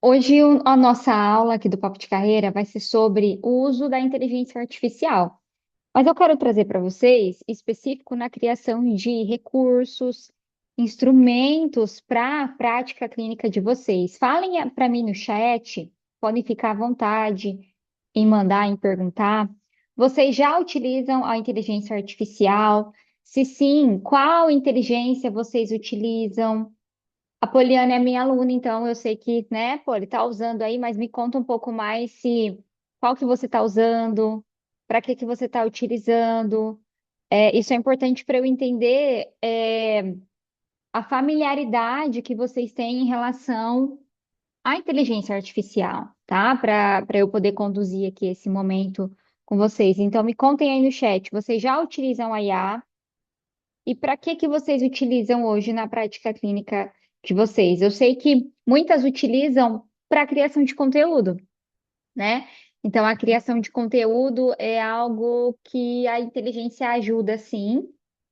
Hoje a nossa aula aqui do Papo de Carreira vai ser sobre o uso da inteligência artificial. Mas eu quero trazer para vocês específico na criação de recursos, instrumentos para a prática clínica de vocês. Falem para mim no chat, podem ficar à vontade em mandar, em perguntar. Vocês já utilizam a inteligência artificial? Se sim, qual inteligência vocês utilizam? A Poliana é minha aluna, então eu sei que, né, pô, ele tá usando aí, mas me conta um pouco mais se qual que você está usando, para que você está utilizando. Isso é importante para eu entender a familiaridade que vocês têm em relação à inteligência artificial, tá? Para eu poder conduzir aqui esse momento com vocês. Então me contem aí no chat, vocês já utilizam a IA? E para que vocês utilizam hoje na prática clínica de vocês? Eu sei que muitas utilizam para a criação de conteúdo, né? Então, a criação de conteúdo é algo que a inteligência ajuda, sim.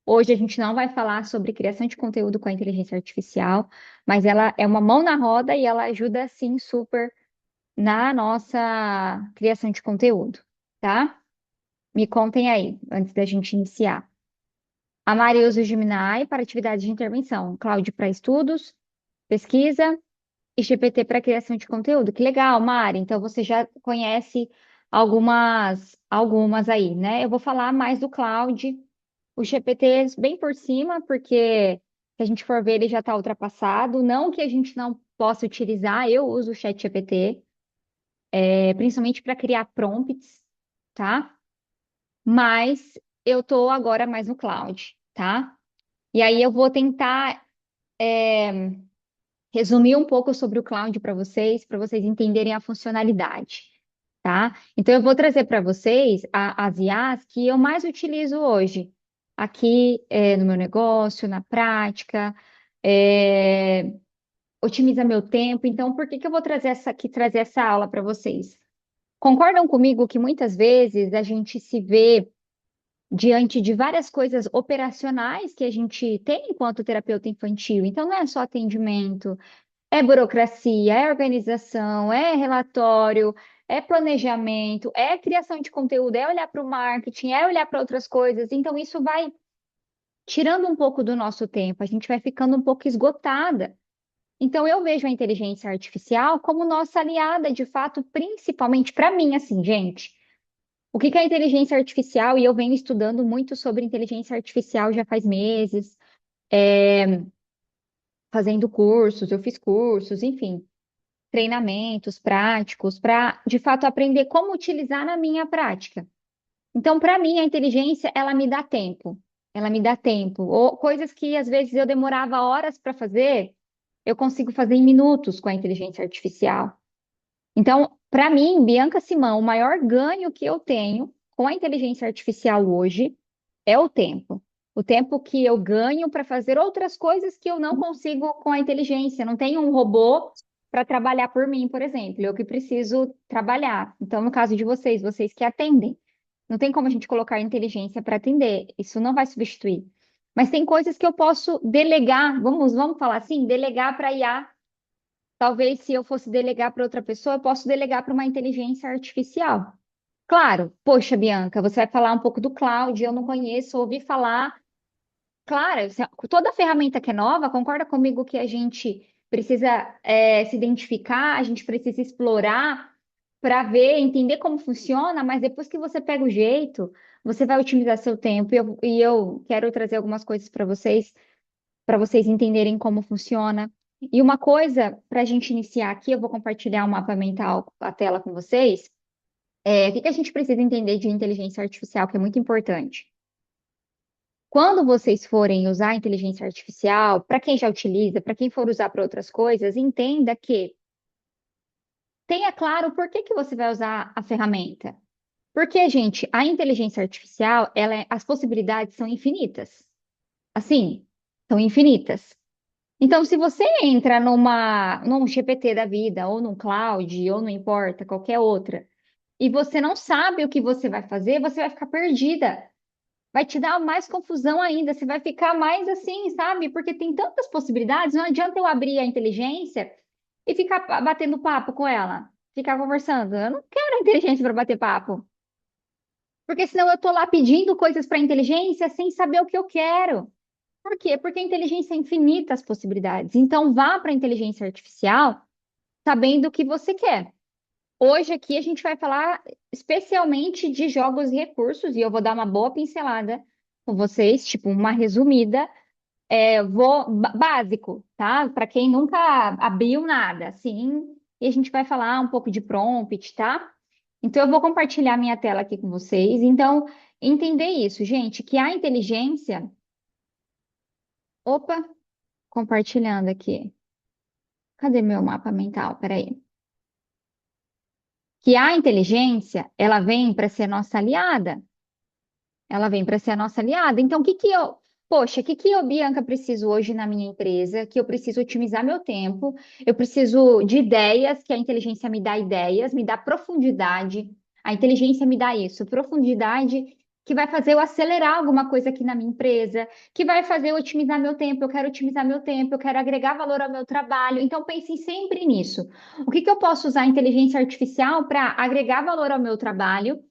Hoje a gente não vai falar sobre criação de conteúdo com a inteligência artificial, mas ela é uma mão na roda e ela ajuda, sim, super na nossa criação de conteúdo, tá? Me contem aí, antes da gente iniciar. A Mari usa o Gemini para atividades de intervenção, Cloud para estudos, pesquisa e GPT para criação de conteúdo. Que legal, Mari. Então você já conhece algumas aí, né? Eu vou falar mais do Cloud, o GPT bem por cima, porque se a gente for ver, ele já está ultrapassado. Não que a gente não possa utilizar, eu uso o Chat GPT, principalmente para criar prompts, tá? Mas eu estou agora mais no Cloud, tá? E aí eu vou tentar resumir um pouco sobre o cloud para vocês entenderem a funcionalidade, tá? Então eu vou trazer para vocês as IAs que eu mais utilizo hoje, aqui no meu negócio, na prática, é, otimiza meu tempo. Então, por que que eu vou trazer essa aula para vocês? Concordam comigo que muitas vezes a gente se vê diante de várias coisas operacionais que a gente tem enquanto terapeuta infantil. Então, não é só atendimento, é burocracia, é organização, é relatório, é planejamento, é criação de conteúdo, é olhar para o marketing, é olhar para outras coisas. Então, isso vai tirando um pouco do nosso tempo, a gente vai ficando um pouco esgotada. Então, eu vejo a inteligência artificial como nossa aliada, de fato, principalmente para mim, assim, gente. O que que é inteligência artificial? E eu venho estudando muito sobre inteligência artificial já faz meses, fazendo cursos, eu fiz cursos, enfim, treinamentos práticos para, de fato, aprender como utilizar na minha prática. Então, para mim, a inteligência, ela me dá tempo. Ela me dá tempo. Ou coisas que às vezes eu demorava horas para fazer, eu consigo fazer em minutos com a inteligência artificial. Então, para mim, Bianca Simão, o maior ganho que eu tenho com a inteligência artificial hoje é o tempo. O tempo que eu ganho para fazer outras coisas que eu não consigo com a inteligência. Não tenho um robô para trabalhar por mim, por exemplo. Eu que preciso trabalhar. Então, no caso de vocês, vocês que atendem, não tem como a gente colocar inteligência para atender. Isso não vai substituir. Mas tem coisas que eu posso delegar. Vamos falar assim, delegar para IA. Talvez se eu fosse delegar para outra pessoa, eu posso delegar para uma inteligência artificial. Claro, poxa, Bianca, você vai falar um pouco do cloud, eu não conheço, ouvi falar. Claro, toda ferramenta que é nova, concorda comigo que a gente precisa se identificar, a gente precisa explorar para ver, entender como funciona, mas depois que você pega o jeito, você vai otimizar seu tempo. E eu quero trazer algumas coisas para vocês entenderem como funciona. E uma coisa, para a gente iniciar aqui, eu vou compartilhar um mapa mental, a tela com vocês. O que que a gente precisa entender de inteligência artificial, que é muito importante? Quando vocês forem usar a inteligência artificial, para quem já utiliza, para quem for usar para outras coisas, entenda que tenha claro por que que você vai usar a ferramenta. Porque, gente, a inteligência artificial, as possibilidades são infinitas. Assim, são infinitas. Então, se você entra num GPT da vida, ou num Cloud, ou não importa, qualquer outra, e você não sabe o que você vai fazer, você vai ficar perdida. Vai te dar mais confusão ainda, você vai ficar mais assim, sabe? Porque tem tantas possibilidades, não adianta eu abrir a inteligência e ficar batendo papo com ela, ficar conversando. Eu não quero inteligência para bater papo, porque senão eu tô lá pedindo coisas para inteligência sem saber o que eu quero. Por quê? Porque a inteligência é infinita as possibilidades. Então vá para a inteligência artificial sabendo o que você quer. Hoje aqui a gente vai falar especialmente de jogos e recursos, e eu vou dar uma boa pincelada com vocês, tipo uma resumida, básico, tá? Para quem nunca abriu nada, assim, e a gente vai falar um pouco de prompt, tá? Então eu vou compartilhar minha tela aqui com vocês. Então, entender isso, gente, que a inteligência. Opa, compartilhando aqui. Cadê meu mapa mental? Peraí. Que a inteligência, ela vem para ser nossa aliada. Ela vem para ser a nossa aliada. Então, poxa, o que eu, Bianca, preciso hoje na minha empresa? Que eu preciso otimizar meu tempo, eu preciso de ideias, que a inteligência me dá ideias, me dá profundidade. A inteligência me dá isso, profundidade, que vai fazer eu acelerar alguma coisa aqui na minha empresa, que vai fazer eu otimizar meu tempo. Eu quero otimizar meu tempo, eu quero agregar valor ao meu trabalho. Então, pensem sempre nisso. O que eu posso usar a inteligência artificial para agregar valor ao meu trabalho?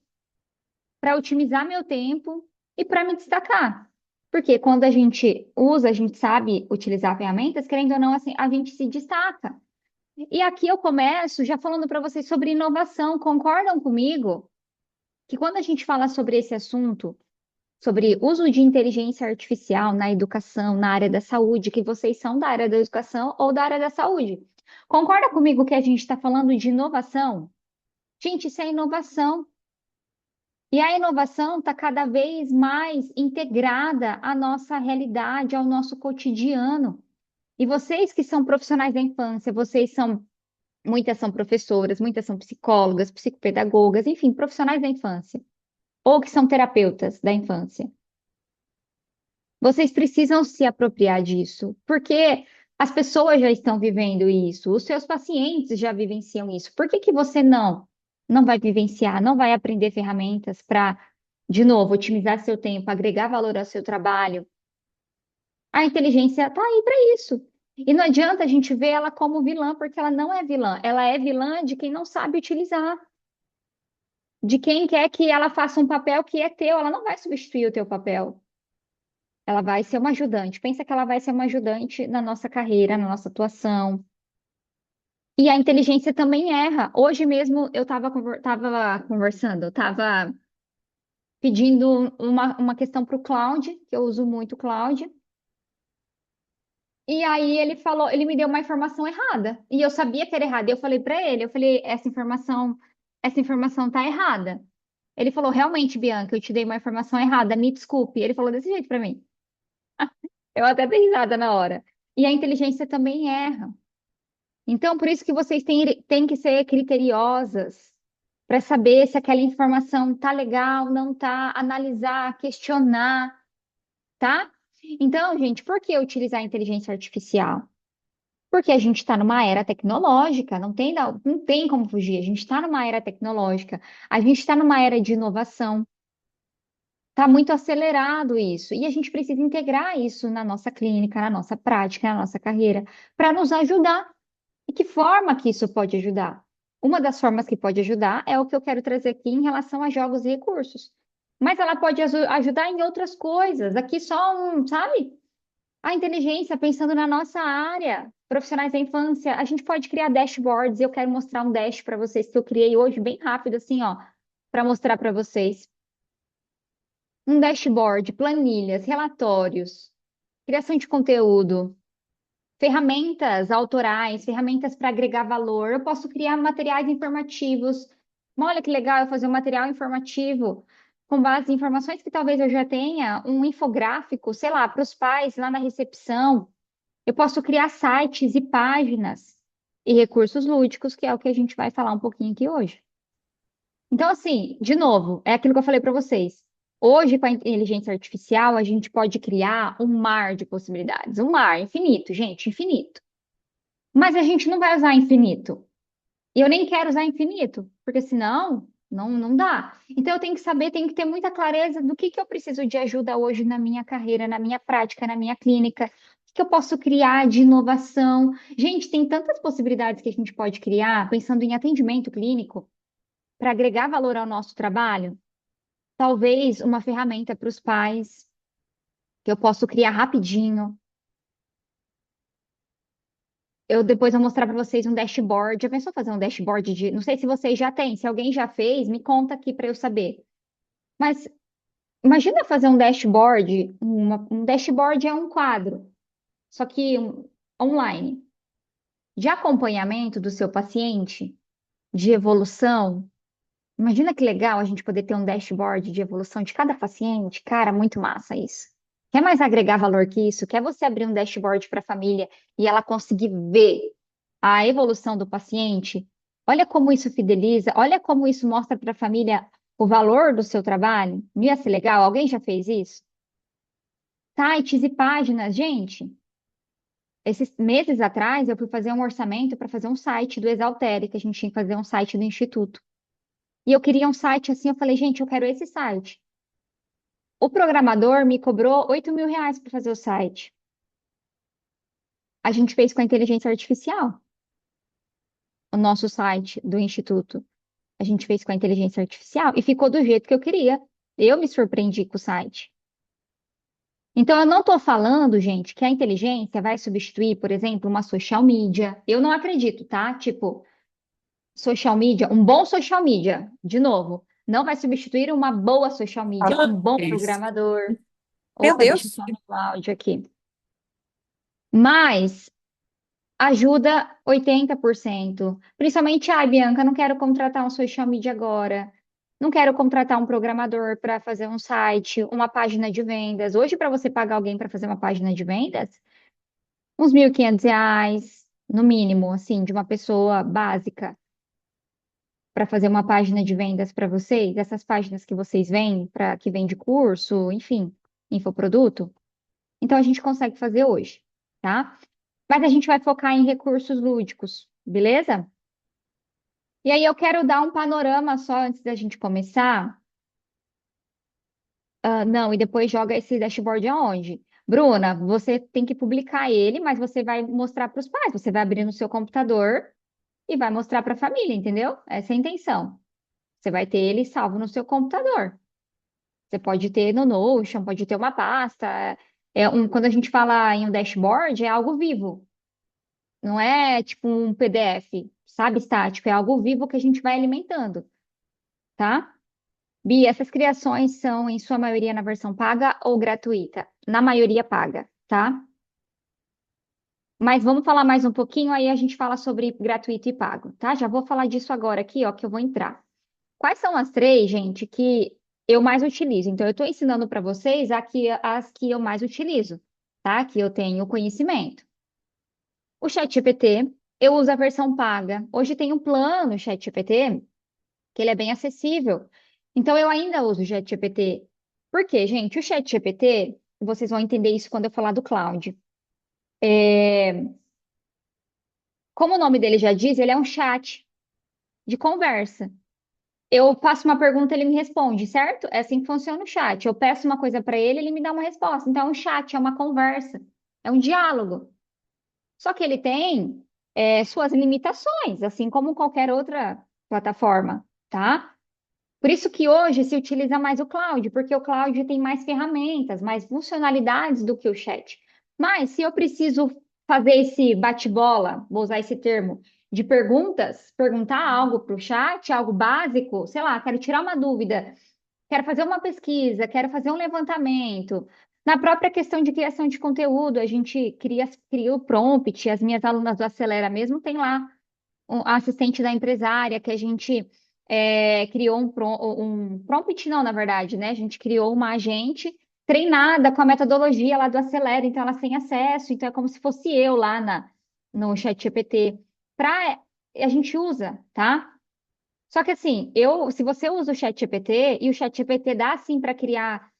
Para otimizar meu tempo e para me destacar. Porque quando a gente usa, a gente sabe utilizar ferramentas, querendo ou não, assim, a gente se destaca. E aqui eu começo já falando para vocês sobre inovação. Concordam comigo que quando a gente fala sobre esse assunto, sobre uso de inteligência artificial na educação, na área da saúde, que vocês são da área da educação ou da área da saúde, concorda comigo que a gente está falando de inovação? Gente, isso é inovação. E a inovação está cada vez mais integrada à nossa realidade, ao nosso cotidiano. E vocês que são profissionais da infância, muitas são professoras, muitas são psicólogas, psicopedagogas, enfim, profissionais da infância, ou que são terapeutas da infância. Vocês precisam se apropriar disso, porque as pessoas já estão vivendo isso, os seus pacientes já vivenciam isso. Por que que você não vai vivenciar, não vai aprender ferramentas para, de novo, otimizar seu tempo, agregar valor ao seu trabalho? A inteligência está aí para isso. E não adianta a gente ver ela como vilã, porque ela não é vilã. Ela é vilã de quem não sabe utilizar, de quem quer que ela faça um papel que é teu. Ela não vai substituir o teu papel. Ela vai ser uma ajudante. Pensa que ela vai ser uma ajudante na nossa carreira, na nossa atuação. E a inteligência também erra. Hoje mesmo eu estava conversando, eu estava pedindo uma questão para o Cloud, que eu uso muito o Cloud. E aí ele falou, ele me deu uma informação errada. E eu sabia que era errada. E eu falei para ele, eu falei, essa informação tá errada. Ele falou, realmente, Bianca, eu te dei uma informação errada, me desculpe. Ele falou desse jeito para mim. Eu até dei risada na hora. E a inteligência também erra. Então, por isso que vocês têm que ser criteriosas para saber se aquela informação tá legal, não tá, analisar, questionar, tá? Então, gente, por que utilizar a inteligência artificial? Porque a gente está numa era tecnológica, não tem como fugir. A gente está numa era tecnológica, a gente está numa era de inovação. Está muito acelerado isso. E a gente precisa integrar isso na nossa clínica, na nossa prática, na nossa carreira, para nos ajudar. E que forma que isso pode ajudar? Uma das formas que pode ajudar é o que eu quero trazer aqui em relação a jogos e recursos. Mas ela pode ajudar em outras coisas. Aqui só sabe? A inteligência, pensando na nossa área, profissionais da infância, a gente pode criar dashboards. Eu quero mostrar um dash para vocês que eu criei hoje, bem rápido, assim, ó, para mostrar para vocês. Um dashboard, planilhas, relatórios, criação de conteúdo, ferramentas autorais, ferramentas para agregar valor. Eu posso criar materiais informativos. Olha que legal eu fazer um material informativo com base em informações que talvez eu já tenha, um infográfico, sei lá, para os pais lá na recepção. Eu posso criar sites e páginas e recursos lúdicos, que é o que a gente vai falar um pouquinho aqui hoje. Então, assim, de novo, é aquilo que eu falei para vocês. Hoje, com a inteligência artificial, a gente pode criar um mar de possibilidades. Um mar infinito, gente, infinito. Mas a gente não vai usar infinito. E eu nem quero usar infinito, porque senão não dá. Então, eu tenho que saber, tenho que ter muita clareza do que eu preciso de ajuda hoje na minha carreira, na minha prática, na minha clínica. O que eu posso criar de inovação? Gente, tem tantas possibilidades que a gente pode criar, pensando em atendimento clínico, para agregar valor ao nosso trabalho. Talvez uma ferramenta para os pais, que eu posso criar rapidinho. Eu depois vou mostrar para vocês um dashboard. Já pensou fazer um dashboard de. Não sei se vocês já têm, se alguém já fez, me conta aqui para eu saber. Mas imagina fazer um dashboard. Um dashboard é um quadro, só que online, de acompanhamento do seu paciente, de evolução. Imagina que legal a gente poder ter um dashboard de evolução de cada paciente. Cara, muito massa isso. Quer mais agregar valor que isso? Quer você abrir um dashboard para a família e ela conseguir ver a evolução do paciente? Olha como isso fideliza, olha como isso mostra para a família o valor do seu trabalho. Não ia ser legal? Alguém já fez isso? Sites e páginas, gente. Esses meses atrás eu fui fazer um orçamento para fazer um site do Exaltere, que a gente tinha que fazer um site do Instituto. E eu queria um site assim, eu falei, gente, eu quero esse site. O programador me cobrou R$ 8.000 para fazer o site. A gente fez com a inteligência artificial, o nosso site do Instituto. A gente fez com a inteligência artificial e ficou do jeito que eu queria. Eu me surpreendi com o site. Então, eu não estou falando, gente, que a inteligência vai substituir, por exemplo, uma social media. Eu não acredito, tá? Tipo, social media, um bom social media, de novo, não vai substituir uma boa social media, um bom Isso. programador. Meu Opa, deixa eu Deus. só no áudio aqui. Mas ajuda 80%. Principalmente, ai, Bianca, não quero contratar um social media agora. Não quero contratar um programador para fazer um site, uma página de vendas. Hoje, para você pagar alguém para fazer uma página de vendas, uns R$ 1.500, no mínimo, assim, de uma pessoa básica, para fazer uma página de vendas para vocês, essas páginas que vocês veem, para que vende curso, enfim, infoproduto. Então, a gente consegue fazer hoje, tá? Mas a gente vai focar em recursos lúdicos, beleza? E aí eu quero dar um panorama só antes da gente começar. Ah, não, e depois joga esse dashboard aonde? Bruna, você tem que publicar ele, mas você vai mostrar para os pais. Você vai abrir no seu computador e vai mostrar para a família, entendeu? Essa é a intenção. Você vai ter ele salvo no seu computador. Você pode ter no Notion, pode ter uma pasta. Quando a gente fala em um dashboard, é algo vivo. Não é tipo um PDF, sabe, estático, é algo vivo que a gente vai alimentando, tá? Bia, essas criações são, em sua maioria, na versão paga ou gratuita? Na maioria paga, tá? Mas vamos falar mais um pouquinho, aí a gente fala sobre gratuito e pago, tá? Já vou falar disso agora aqui, ó, que eu vou entrar. Quais são as três, gente, que eu mais utilizo? Então, eu estou ensinando para vocês aqui as que eu mais utilizo, tá? Que eu tenho conhecimento. O ChatGPT, eu uso a versão paga. Hoje tem um plano ChatGPT que ele é bem acessível. Então, eu ainda uso o ChatGPT. Por quê, gente? O ChatGPT, vocês vão entender isso quando eu falar do cloud. Como o nome dele já diz, ele é um chat de conversa. Eu faço uma pergunta, ele me responde, certo? É assim que funciona o chat. Eu peço uma coisa para ele, ele me dá uma resposta. Então, é um chat, é uma conversa, é um diálogo. Só que ele tem suas limitações, assim como qualquer outra plataforma, tá? Por isso que hoje se utiliza mais o cloud, porque o cloud tem mais ferramentas, mais funcionalidades do que o chat. Mas se eu preciso fazer esse bate-bola, vou usar esse termo, de perguntas, perguntar algo para o chat, algo básico, sei lá, quero tirar uma dúvida, quero fazer uma pesquisa, quero fazer um levantamento. Na própria questão de criação de conteúdo, a gente cria o prompt, as minhas alunas do Acelera mesmo tem lá a assistente da empresária, que a gente criou um prompt, não, na verdade, né? A gente criou uma agente treinada com a metodologia lá do Acelera, então ela tem acesso, então é como se fosse eu lá no ChatGPT. A gente usa, tá? Só que assim, se você usa o ChatGPT, e o ChatGPT dá sim para criar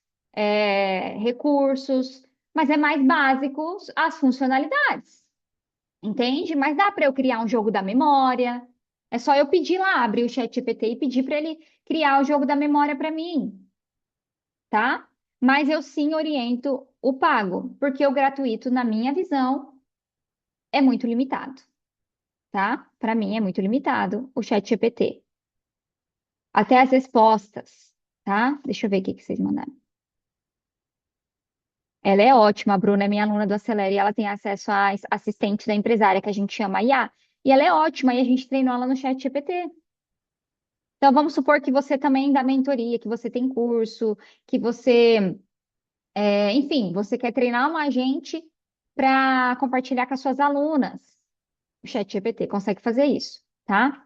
recursos, mas é mais básico as funcionalidades. Entende? Mas dá para eu criar um jogo da memória. É só eu pedir lá, abrir o ChatGPT e pedir para ele criar o jogo da memória para mim, tá? Mas eu sim oriento o pago, porque o gratuito, na minha visão, é muito limitado, tá? Para mim é muito limitado o chat GPT. Até as respostas, tá? Deixa eu ver o que que vocês mandaram. Ela é ótima, a Bruna é minha aluna do Acelere, e ela tem acesso à assistente da empresária, que a gente chama IA. E ela é ótima, e a gente treinou ela no chat GPT. Então, vamos supor que você também dá mentoria, que você tem curso, que você, enfim, você quer treinar um agente para compartilhar com as suas alunas. O chat GPT consegue fazer isso, tá?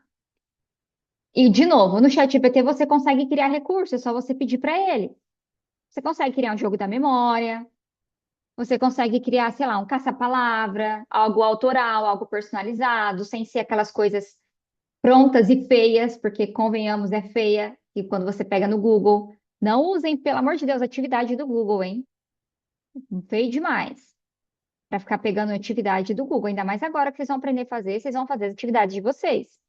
E, de novo, no chat GPT você consegue criar recursos, é só você pedir para ele. Você consegue criar um jogo da memória, você consegue criar, sei lá, um caça-palavra, algo autoral, algo personalizado, sem ser aquelas coisas prontas e feias, porque convenhamos, é feia, e quando você pega no Google, não usem, pelo amor de Deus, a atividade do Google, hein? Feio demais para ficar pegando a atividade do Google, ainda mais agora que vocês vão aprender a fazer, vocês vão fazer as atividades de vocês.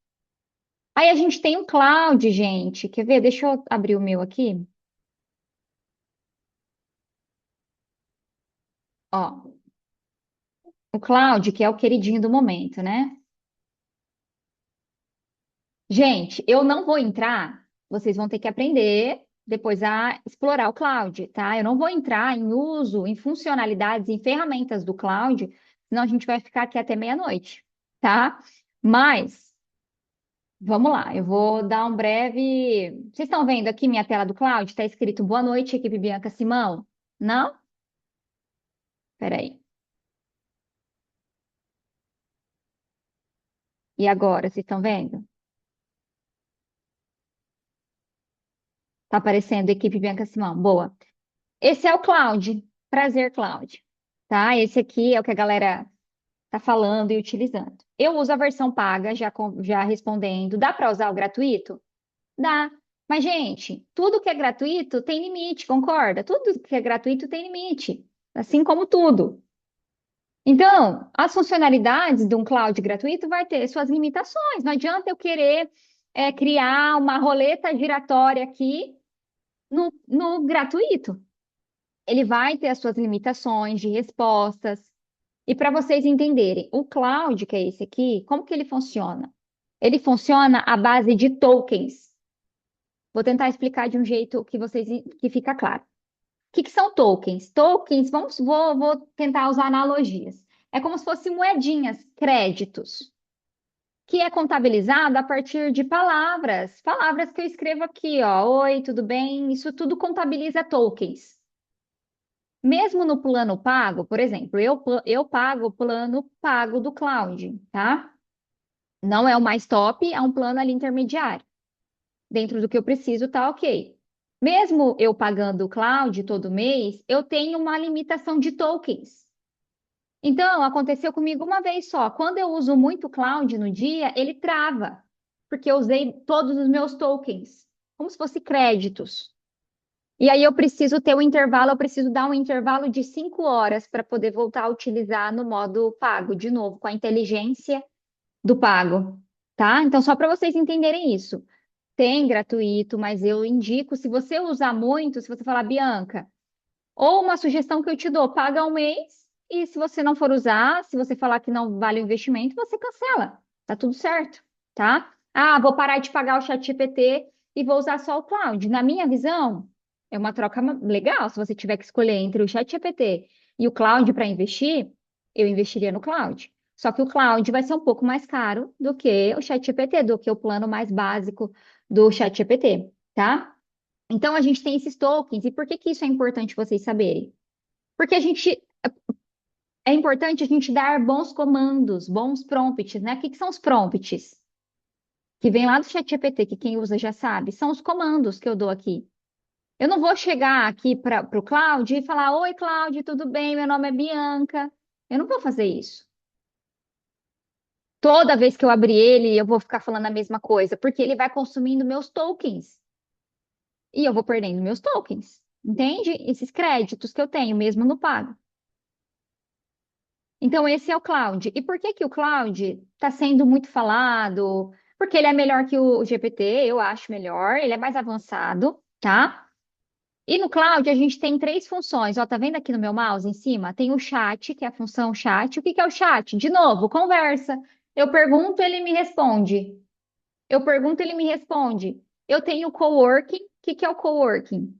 Aí a gente tem o Cloud, gente. Quer ver? Deixa eu abrir o meu aqui. Ó, o Cloud, que é o queridinho do momento, né? Gente, eu não vou entrar, vocês vão ter que aprender depois a explorar o cloud, tá? Eu não vou entrar em uso, em funcionalidades, em ferramentas do cloud, senão a gente vai ficar aqui até meia-noite, tá? Mas, vamos lá, eu vou dar um breve. Vocês estão vendo aqui minha tela do cloud? Está escrito Boa noite, equipe Bianca Simão? Não? Peraí. E agora, vocês estão vendo? Tá aparecendo equipe Bianca Simão. Boa. Esse é o cloud. Prazer, Cloud. Tá? Esse aqui é o que a galera tá falando e utilizando. Eu uso a versão paga, já respondendo. Dá para usar o gratuito? Dá. Mas, gente, tudo que é gratuito tem limite, concorda? Tudo que é gratuito tem limite, assim como tudo. Então, as funcionalidades de um cloud gratuito vai ter suas limitações. Não adianta eu querer criar uma roleta giratória aqui no gratuito. Ele vai ter as suas limitações de respostas. E para vocês entenderem, o cloud, que é esse aqui, como que ele funciona? Ele funciona à base de tokens. Vou tentar explicar de um jeito que fica claro. O que que são tokens? Tokens, vou tentar usar analogias. É como se fossem moedinhas, créditos, que é contabilizado a partir de palavras. Palavras que eu escrevo aqui, ó. Oi, tudo bem? Isso tudo contabiliza tokens. Mesmo no plano pago, por exemplo, eu pago o plano pago do cloud, tá? Não é o mais top, é um plano ali intermediário. Dentro do que eu preciso, tá ok. Mesmo eu pagando o cloud todo mês, eu tenho uma limitação de tokens. Então, aconteceu comigo uma vez só. Quando eu uso muito cloud no dia, ele trava, porque eu usei todos os meus tokens, como se fosse créditos. E aí eu preciso ter um intervalo, eu preciso dar um intervalo de 5 horas para poder voltar a utilizar no modo pago, de novo, com a inteligência do pago, tá? Então, só para vocês entenderem isso. Tem gratuito, mas eu indico, se você usar muito, se você falar, Bianca, ou uma sugestão que eu te dou, paga um mês, e se você não for usar, se você falar que não vale o investimento, você cancela. Tá tudo certo, tá? Ah, vou parar de pagar o ChatGPT e vou usar só o cloud. Na minha visão, é uma troca legal. Se você tiver que escolher entre o ChatGPT e o cloud para investir, eu investiria no cloud. Só que o cloud vai ser um pouco mais caro do que o ChatGPT, do que o plano mais básico do ChatGPT, tá? Então, a gente tem esses tokens. E por que que isso é importante vocês saberem? Porque é importante a gente dar bons comandos, bons prompts, né? O que que são os prompts? Que vem lá do ChatGPT, que quem usa já sabe. São os comandos que eu dou aqui. Eu não vou chegar aqui para o Cloud e falar: Oi, Cloud, tudo bem? Meu nome é Bianca. Eu não vou fazer isso. Toda vez que eu abrir ele, eu vou ficar falando a mesma coisa, porque ele vai consumindo meus tokens. E eu vou perdendo meus tokens. Entende? Esses créditos que eu tenho, mesmo no pago. Então, esse é o cloud. E por que que o cloud está sendo muito falado? Porque ele é melhor que o GPT, eu acho melhor, ele é mais avançado, tá? E no cloud a gente tem três funções. Ó, tá vendo aqui no meu mouse em cima? Tem o chat, que é a função chat. O que que é o chat? De novo, conversa. Eu pergunto, ele me responde. Eu pergunto, ele me responde. Eu tenho o coworking. O que que é o coworking?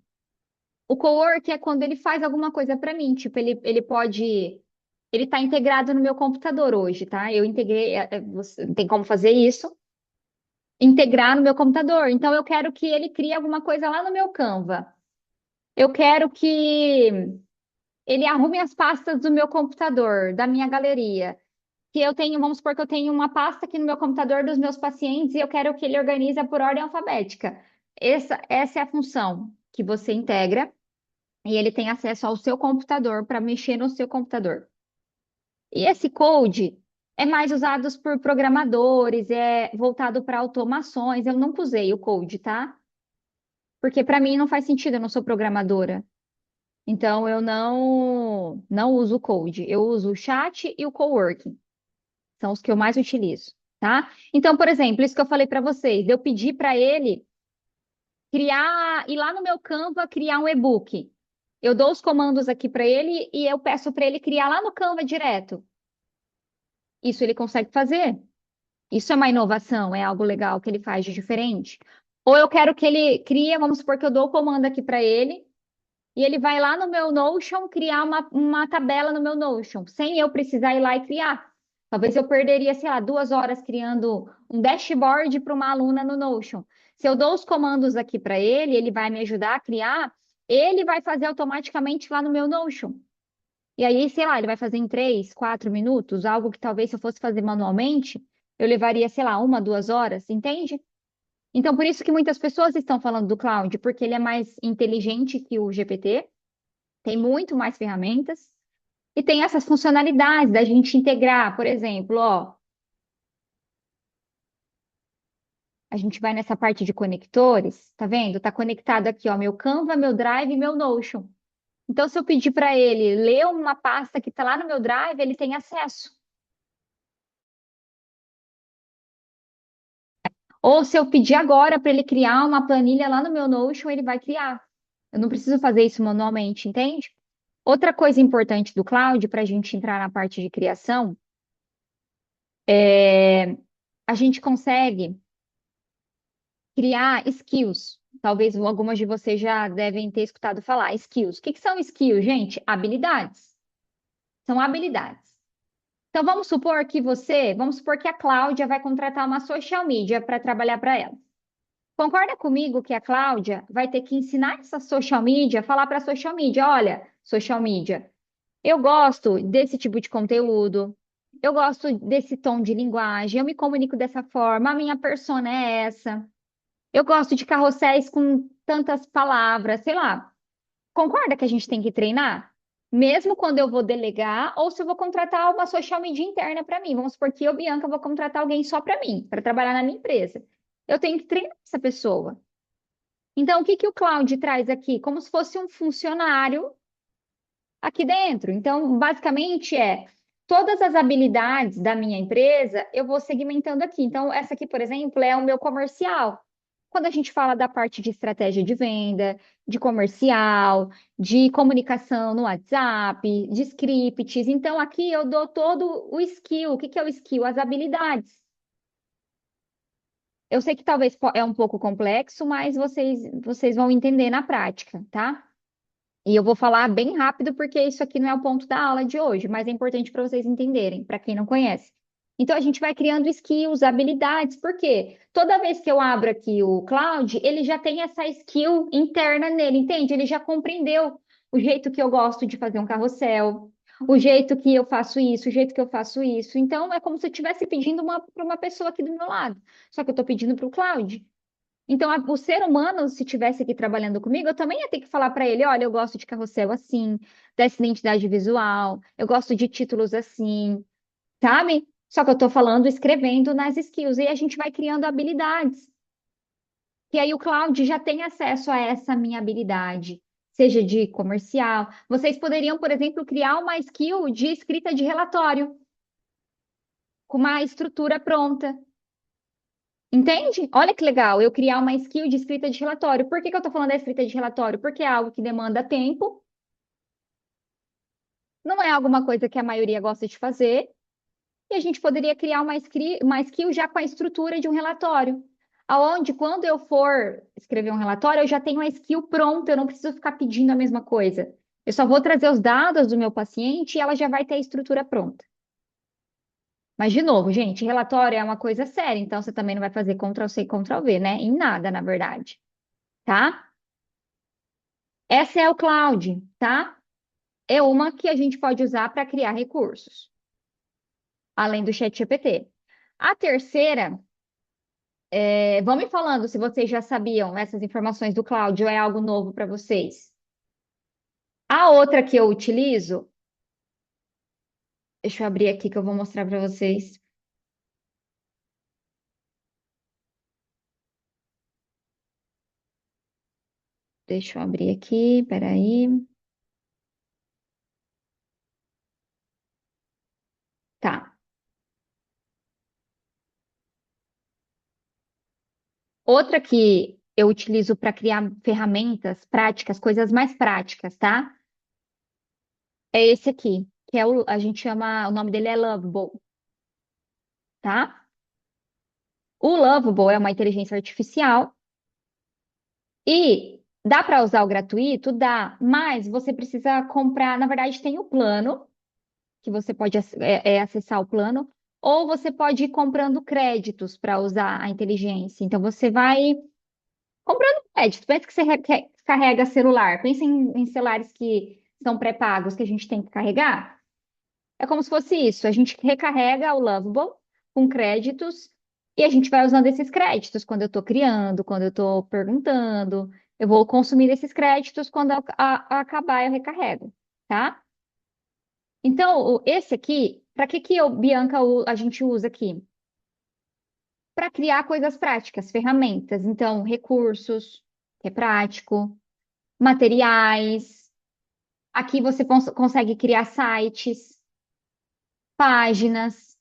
O coworking é quando ele faz alguma coisa para mim. Tipo, ele pode. Ele está integrado no meu computador hoje, tá? Eu integrei. Tem como fazer isso? Integrar no meu computador. Então, eu quero que ele crie alguma coisa lá no meu Canva. Eu quero que ele arrume as pastas do meu computador, da minha galeria. Que eu tenho, vamos supor que eu tenho uma pasta aqui no meu computador dos meus pacientes e eu quero que ele organize por ordem alfabética. Essa é a função que você integra e ele tem acesso ao seu computador para mexer no seu computador. E esse code é mais usado por programadores, é voltado para automações. Eu nunca usei o code, tá? Porque para mim não faz sentido, eu não sou programadora. Então eu não uso o code. Eu uso o chat e o coworking. São os que eu mais utilizo, tá? Então, por exemplo, isso que eu falei para vocês, eu pedi para ele criar, ir lá no meu Canva criar um e-book. Eu dou os comandos aqui para ele e eu peço para ele criar lá no Canva direto. Isso ele consegue fazer. Isso é uma inovação, é algo legal que ele faz de diferente. Ou eu quero que ele crie, vamos supor que eu dou o comando aqui para ele e ele vai lá no meu Notion criar uma tabela no meu Notion, sem eu precisar ir lá e criar. Talvez eu perderia, sei lá, 2 horas criando um dashboard para uma aluna no Notion. Se eu dou os comandos aqui para ele, ele vai me ajudar a criar, ele vai fazer automaticamente lá no meu Notion. E aí, sei lá, ele vai fazer em 3, 4 minutos, algo que talvez se eu fosse fazer manualmente, eu levaria, sei lá, 1, 2 horas, entende? Então, por isso que muitas pessoas estão falando do cloud, porque ele é mais inteligente que o GPT, tem muito mais ferramentas e tem essas funcionalidades da gente integrar, por exemplo, ó, a gente vai nessa parte de conectores, tá vendo? Tá conectado aqui, ó, meu Canva, meu Drive e meu Notion. Então, se eu pedir para ele ler uma pasta que está lá no meu Drive, ele tem acesso. Ou se eu pedir agora para ele criar uma planilha lá no meu Notion, ele vai criar. Eu não preciso fazer isso manualmente, entende? Outra coisa importante do cloud, para a gente entrar na parte de criação, é a gente consegue criar skills. Talvez algumas de vocês já devem ter escutado falar. Skills. O que que são skills, gente? Habilidades. São habilidades. Então, vamos supor que a Cláudia vai contratar uma social media para trabalhar para ela. Concorda comigo que a Cláudia vai ter que ensinar essa social media, falar para a social media, olha, social media, eu gosto desse tipo de conteúdo, eu gosto desse tom de linguagem, eu me comunico dessa forma, a minha persona é essa. Eu gosto de carrosséis com tantas palavras, sei lá. Concorda que a gente tem que treinar? Mesmo quando eu vou delegar ou se eu vou contratar uma social media interna para mim. Vamos supor que eu, Bianca, vou contratar alguém só para mim, para trabalhar na minha empresa. Eu tenho que treinar essa pessoa. Então, o que que o Cloud traz aqui? Como se fosse um funcionário aqui dentro. Então, basicamente é todas as habilidades da minha empresa, eu vou segmentando aqui. Então, essa aqui, por exemplo, é o meu comercial. Quando a gente fala da parte de estratégia de venda, de comercial, de comunicação no WhatsApp, de scripts, então aqui eu dou todo o skill. O que que é o skill? As habilidades. Eu sei que talvez é um pouco complexo, mas vocês vão entender na prática, tá? E eu vou falar bem rápido porque isso aqui não é o ponto da aula de hoje, mas é importante para vocês entenderem, para quem não conhece. Então a gente vai criando skills, habilidades, porque toda vez que eu abro aqui o Cloud, ele já tem essa skill interna nele, entende? Ele já compreendeu o jeito que eu gosto de fazer um carrossel, o jeito que eu faço isso, o jeito que eu faço isso. Então é como se eu estivesse pedindo para uma pessoa aqui do meu lado, só que eu estou pedindo para o Cloud. Então, o ser humano, se tivesse aqui trabalhando comigo, eu também ia ter que falar para ele: olha, eu gosto de carrossel assim, dessa identidade visual, eu gosto de títulos assim, sabe? Só que eu estou falando, escrevendo nas skills, e a gente vai criando habilidades. E aí o Cloud já tem acesso a essa minha habilidade, seja de comercial. Vocês poderiam, por exemplo, criar uma skill de escrita de relatório, com uma estrutura pronta. Entende? Olha que legal, eu criar uma skill de escrita de relatório. Por que que eu estou falando da escrita de relatório? Porque é algo que demanda tempo, não é alguma coisa que a maioria gosta de fazer, e a gente poderia criar uma skill já com a estrutura de um relatório. Aonde, quando eu for escrever um relatório, eu já tenho a skill pronta, eu não preciso ficar pedindo a mesma coisa. Eu só vou trazer os dados do meu paciente e ela já vai ter a estrutura pronta. Mas, de novo, gente, relatório é uma coisa séria, então você também não vai fazer Ctrl+C e Ctrl+V, né? Em nada, na verdade, tá? Essa é o Cloud, tá? É uma que a gente pode usar para criar recursos, além do ChatGPT. A terceira, vão me falando se vocês já sabiam essas informações do Cloud ou é algo novo para vocês. A outra que eu utilizo, deixa eu abrir aqui que eu vou mostrar para vocês. Deixa eu abrir aqui, peraí. Tá. Outra que eu utilizo para criar ferramentas práticas, coisas mais práticas, tá? É esse aqui, que é a gente chama, o nome dele é Lovable, tá? O Lovable é uma inteligência artificial e dá para usar o gratuito? Dá, mas você precisa comprar. Na verdade, tem o plano, que você pode acessar o plano, ou você pode ir comprando créditos para usar a inteligência. Então, você vai comprando crédito. Pensa que você carrega celular. Pensa em celulares que são pré-pagos, que a gente tem que carregar. É como se fosse isso. A gente recarrega o Lovable com créditos e a gente vai usando esses créditos quando eu estou criando, quando eu estou perguntando. Eu vou consumir esses créditos quando acabar, eu recarrego, tá? Então, esse aqui, para que eu, Bianca, a gente usa aqui? Para criar coisas práticas, ferramentas. Então, recursos, que é prático, materiais. Aqui você consegue criar sites, páginas.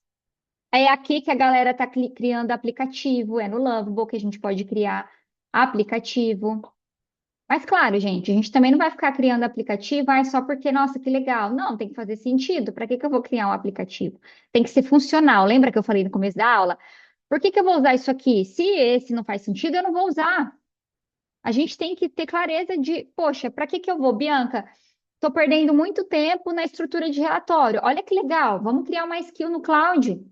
É aqui que a galera está criando aplicativo, é no Lovable que a gente pode criar aplicativo. Mas claro, gente, a gente também não vai ficar criando aplicativo, só porque, nossa, que legal. Não, tem que fazer sentido. Para que que eu vou criar um aplicativo? Tem que ser funcional. Lembra que eu falei no começo da aula? Por que que eu vou usar isso aqui? Se esse não faz sentido, eu não vou usar. A gente tem que ter clareza de, poxa, para que que eu vou, Bianca? Estou perdendo muito tempo na estrutura de relatório. Olha que legal, vamos criar uma skill no cloud.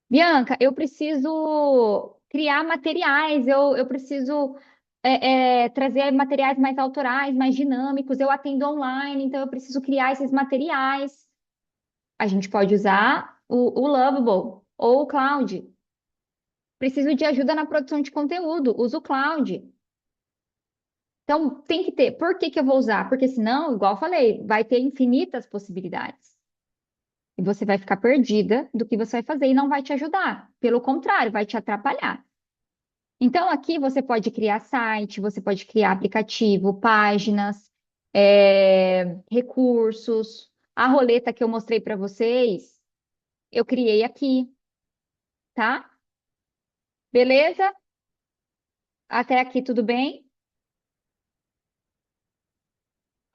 Bianca, eu preciso criar materiais, eu preciso trazer materiais mais autorais, mais dinâmicos. Eu atendo online, então eu preciso criar esses materiais. A gente pode usar o Lovable ou o Cloud. Preciso de ajuda na produção de conteúdo, uso o Cloud. Então, tem que ter. Por que que eu vou usar? Porque senão, igual eu falei, vai ter infinitas possibilidades. E você vai ficar perdida do que você vai fazer e não vai te ajudar. Pelo contrário, vai te atrapalhar. Então, aqui você pode criar site, você pode criar aplicativo, páginas, recursos. A roleta que eu mostrei para vocês, eu criei aqui, tá? Beleza? Até aqui tudo bem?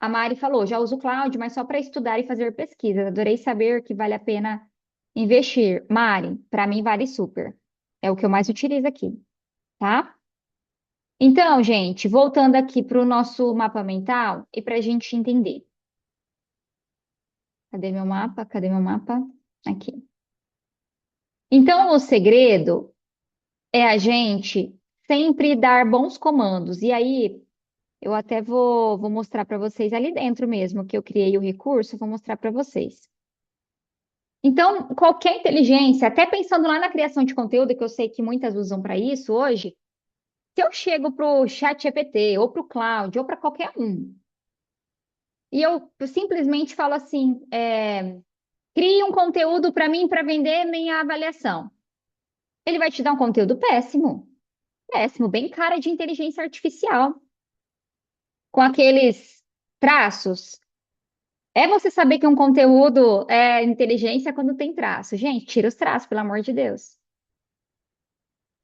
A Mari falou, já uso o Cloud, mas só para estudar e fazer pesquisas. Adorei saber que vale a pena investir. Mari, para mim vale super. É o que eu mais utilizo aqui, tá? Então, gente, voltando aqui para o nosso mapa mental e para a gente entender. Cadê meu mapa? Cadê meu mapa? Aqui. Então, o segredo é a gente sempre dar bons comandos. E aí, eu até vou mostrar para vocês ali dentro mesmo, que eu criei o recurso, eu vou mostrar para vocês. Então, qualquer inteligência, até pensando lá na criação de conteúdo, que eu sei que muitas usam para isso hoje, se eu chego para o ChatGPT, ou para o Claude, ou para qualquer um, e eu simplesmente falo assim, crie um conteúdo para mim para vender minha avaliação. Ele vai te dar um conteúdo péssimo, péssimo, bem cara de inteligência artificial, com aqueles traços. É você saber que um conteúdo é inteligência quando tem traço. Gente, tira os traços, pelo amor de Deus.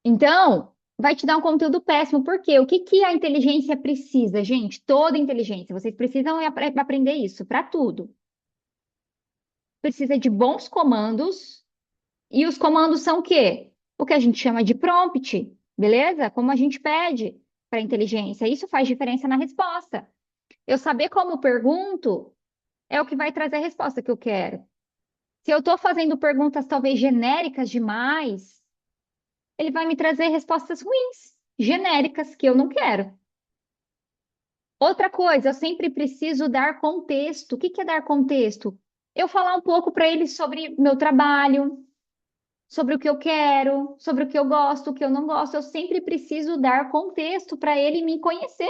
Então, vai te dar um conteúdo péssimo. Por quê? O que que a inteligência precisa, gente? Toda inteligência. Vocês precisam aprender isso para tudo. Precisa de bons comandos. E os comandos são o quê? O que a gente chama de prompt, beleza? Como a gente pede para a inteligência. Isso faz diferença na resposta. Eu saber como pergunto é o que vai trazer a resposta que eu quero. Se eu estou fazendo perguntas talvez genéricas demais, ele vai me trazer respostas ruins, genéricas, que eu não quero. Outra coisa, eu sempre preciso dar contexto. O que que é dar contexto? Eu falar um pouco para ele sobre meu trabalho, sobre o que eu quero, sobre o que eu gosto, o que eu não gosto. Eu sempre preciso dar contexto para ele me conhecer.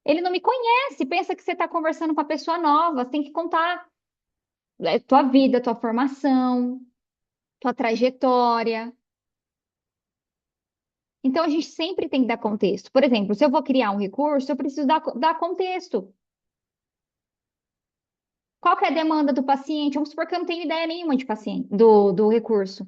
Ele não me conhece, pensa que você está conversando com uma pessoa nova, você tem que contar tua vida, tua formação, tua trajetória. Então, a gente sempre tem que dar contexto. Por exemplo, se eu vou criar um recurso, eu preciso dar contexto. Qual que é a demanda do paciente? Vamos supor que eu não tenho ideia nenhuma de paciente, do recurso.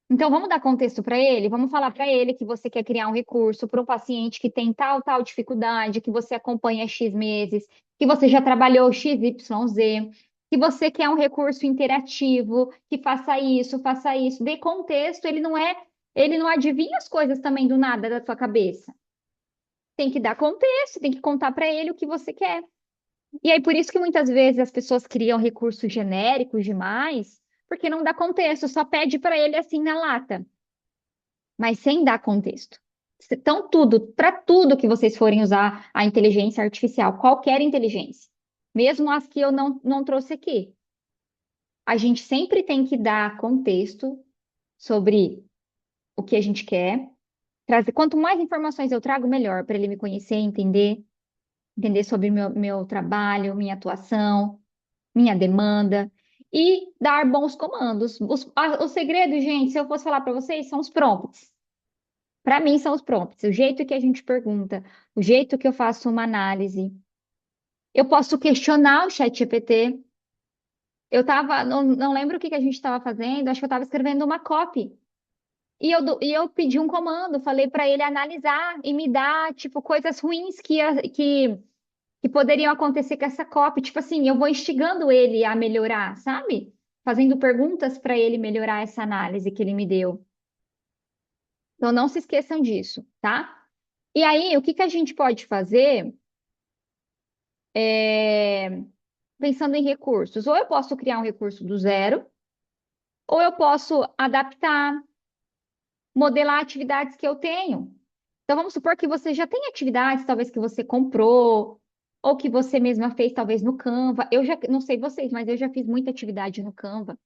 Então, vamos dar contexto para ele? Vamos falar para ele que você quer criar um recurso para um paciente que tem tal dificuldade, que você acompanha X meses, que você já trabalhou X, Y, Z, que você quer um recurso interativo, que faça isso, faça isso. Dê contexto, ele não adivinha as coisas também do nada da sua cabeça. Tem que dar contexto, tem que contar para ele o que você quer. E aí, por isso que muitas vezes as pessoas criam recursos genéricos demais, porque não dá contexto, só pede para ele assim na lata, mas sem dar contexto. Então, para tudo que vocês forem usar a inteligência artificial, qualquer inteligência, mesmo as que eu não trouxe aqui, a gente sempre tem que dar contexto sobre o que a gente quer, trazer. Quanto mais informações eu trago, melhor, para ele me conhecer, entender sobre meu trabalho, minha atuação, minha demanda e dar bons comandos. O segredo, gente, se eu fosse falar para vocês, são os prompts. Para mim, são os prompts. O jeito que a gente pergunta, o jeito que eu faço uma análise. Eu posso questionar o chat GPT. Não lembro o que que a gente estava fazendo, acho que eu estava escrevendo uma copy. E eu pedi um comando, falei para ele analisar e me dar, tipo, coisas ruins que poderiam acontecer com essa copy. Tipo assim, eu vou instigando ele a melhorar, sabe? Fazendo perguntas para ele melhorar essa análise que ele me deu. Então, não se esqueçam disso, tá? E aí, o que que a gente pode fazer pensando em recursos? Ou eu posso criar um recurso do zero, ou eu posso adaptar, modelar atividades que eu tenho. Então, vamos supor que você já tem atividades, talvez que você comprou, ou que você mesma fez, talvez no Canva. Eu já, não sei vocês, mas eu já fiz muita atividade no Canva.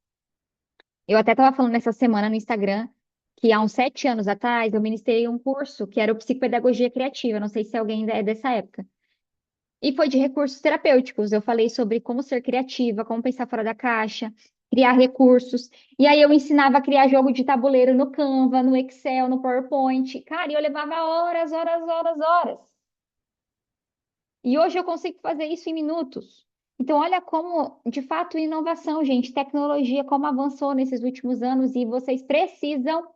Eu até estava falando nessa semana no Instagram que há uns 7 anos atrás eu ministrei um curso que era o Psicopedagogia Criativa. Não sei se alguém ainda é dessa época. E foi de recursos terapêuticos. Eu falei sobre como ser criativa, como pensar fora da caixa, criar recursos. E aí eu ensinava a criar jogo de tabuleiro no Canva, no Excel, no PowerPoint. Cara, e eu levava horas, horas, horas, horas. E hoje eu consigo fazer isso em minutos. Então, olha como, de fato, inovação, gente, tecnologia, como avançou nesses últimos anos e vocês precisam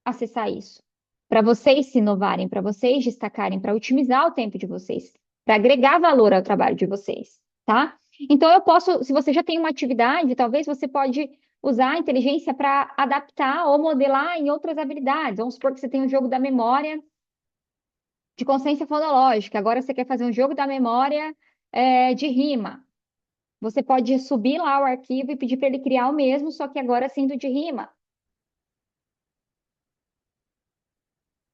acessar isso. Para vocês se inovarem, para vocês destacarem, para otimizar o tempo de vocês, para agregar valor ao trabalho de vocês, tá? Então, eu posso, se você já tem uma atividade, talvez você pode usar a inteligência para adaptar ou modelar em outras habilidades. Vamos supor que você tem um jogo da memória de consciência fonológica. Agora você quer fazer um jogo da memória de rima. Você pode subir lá o arquivo e pedir para ele criar o mesmo, só que agora sendo de rima.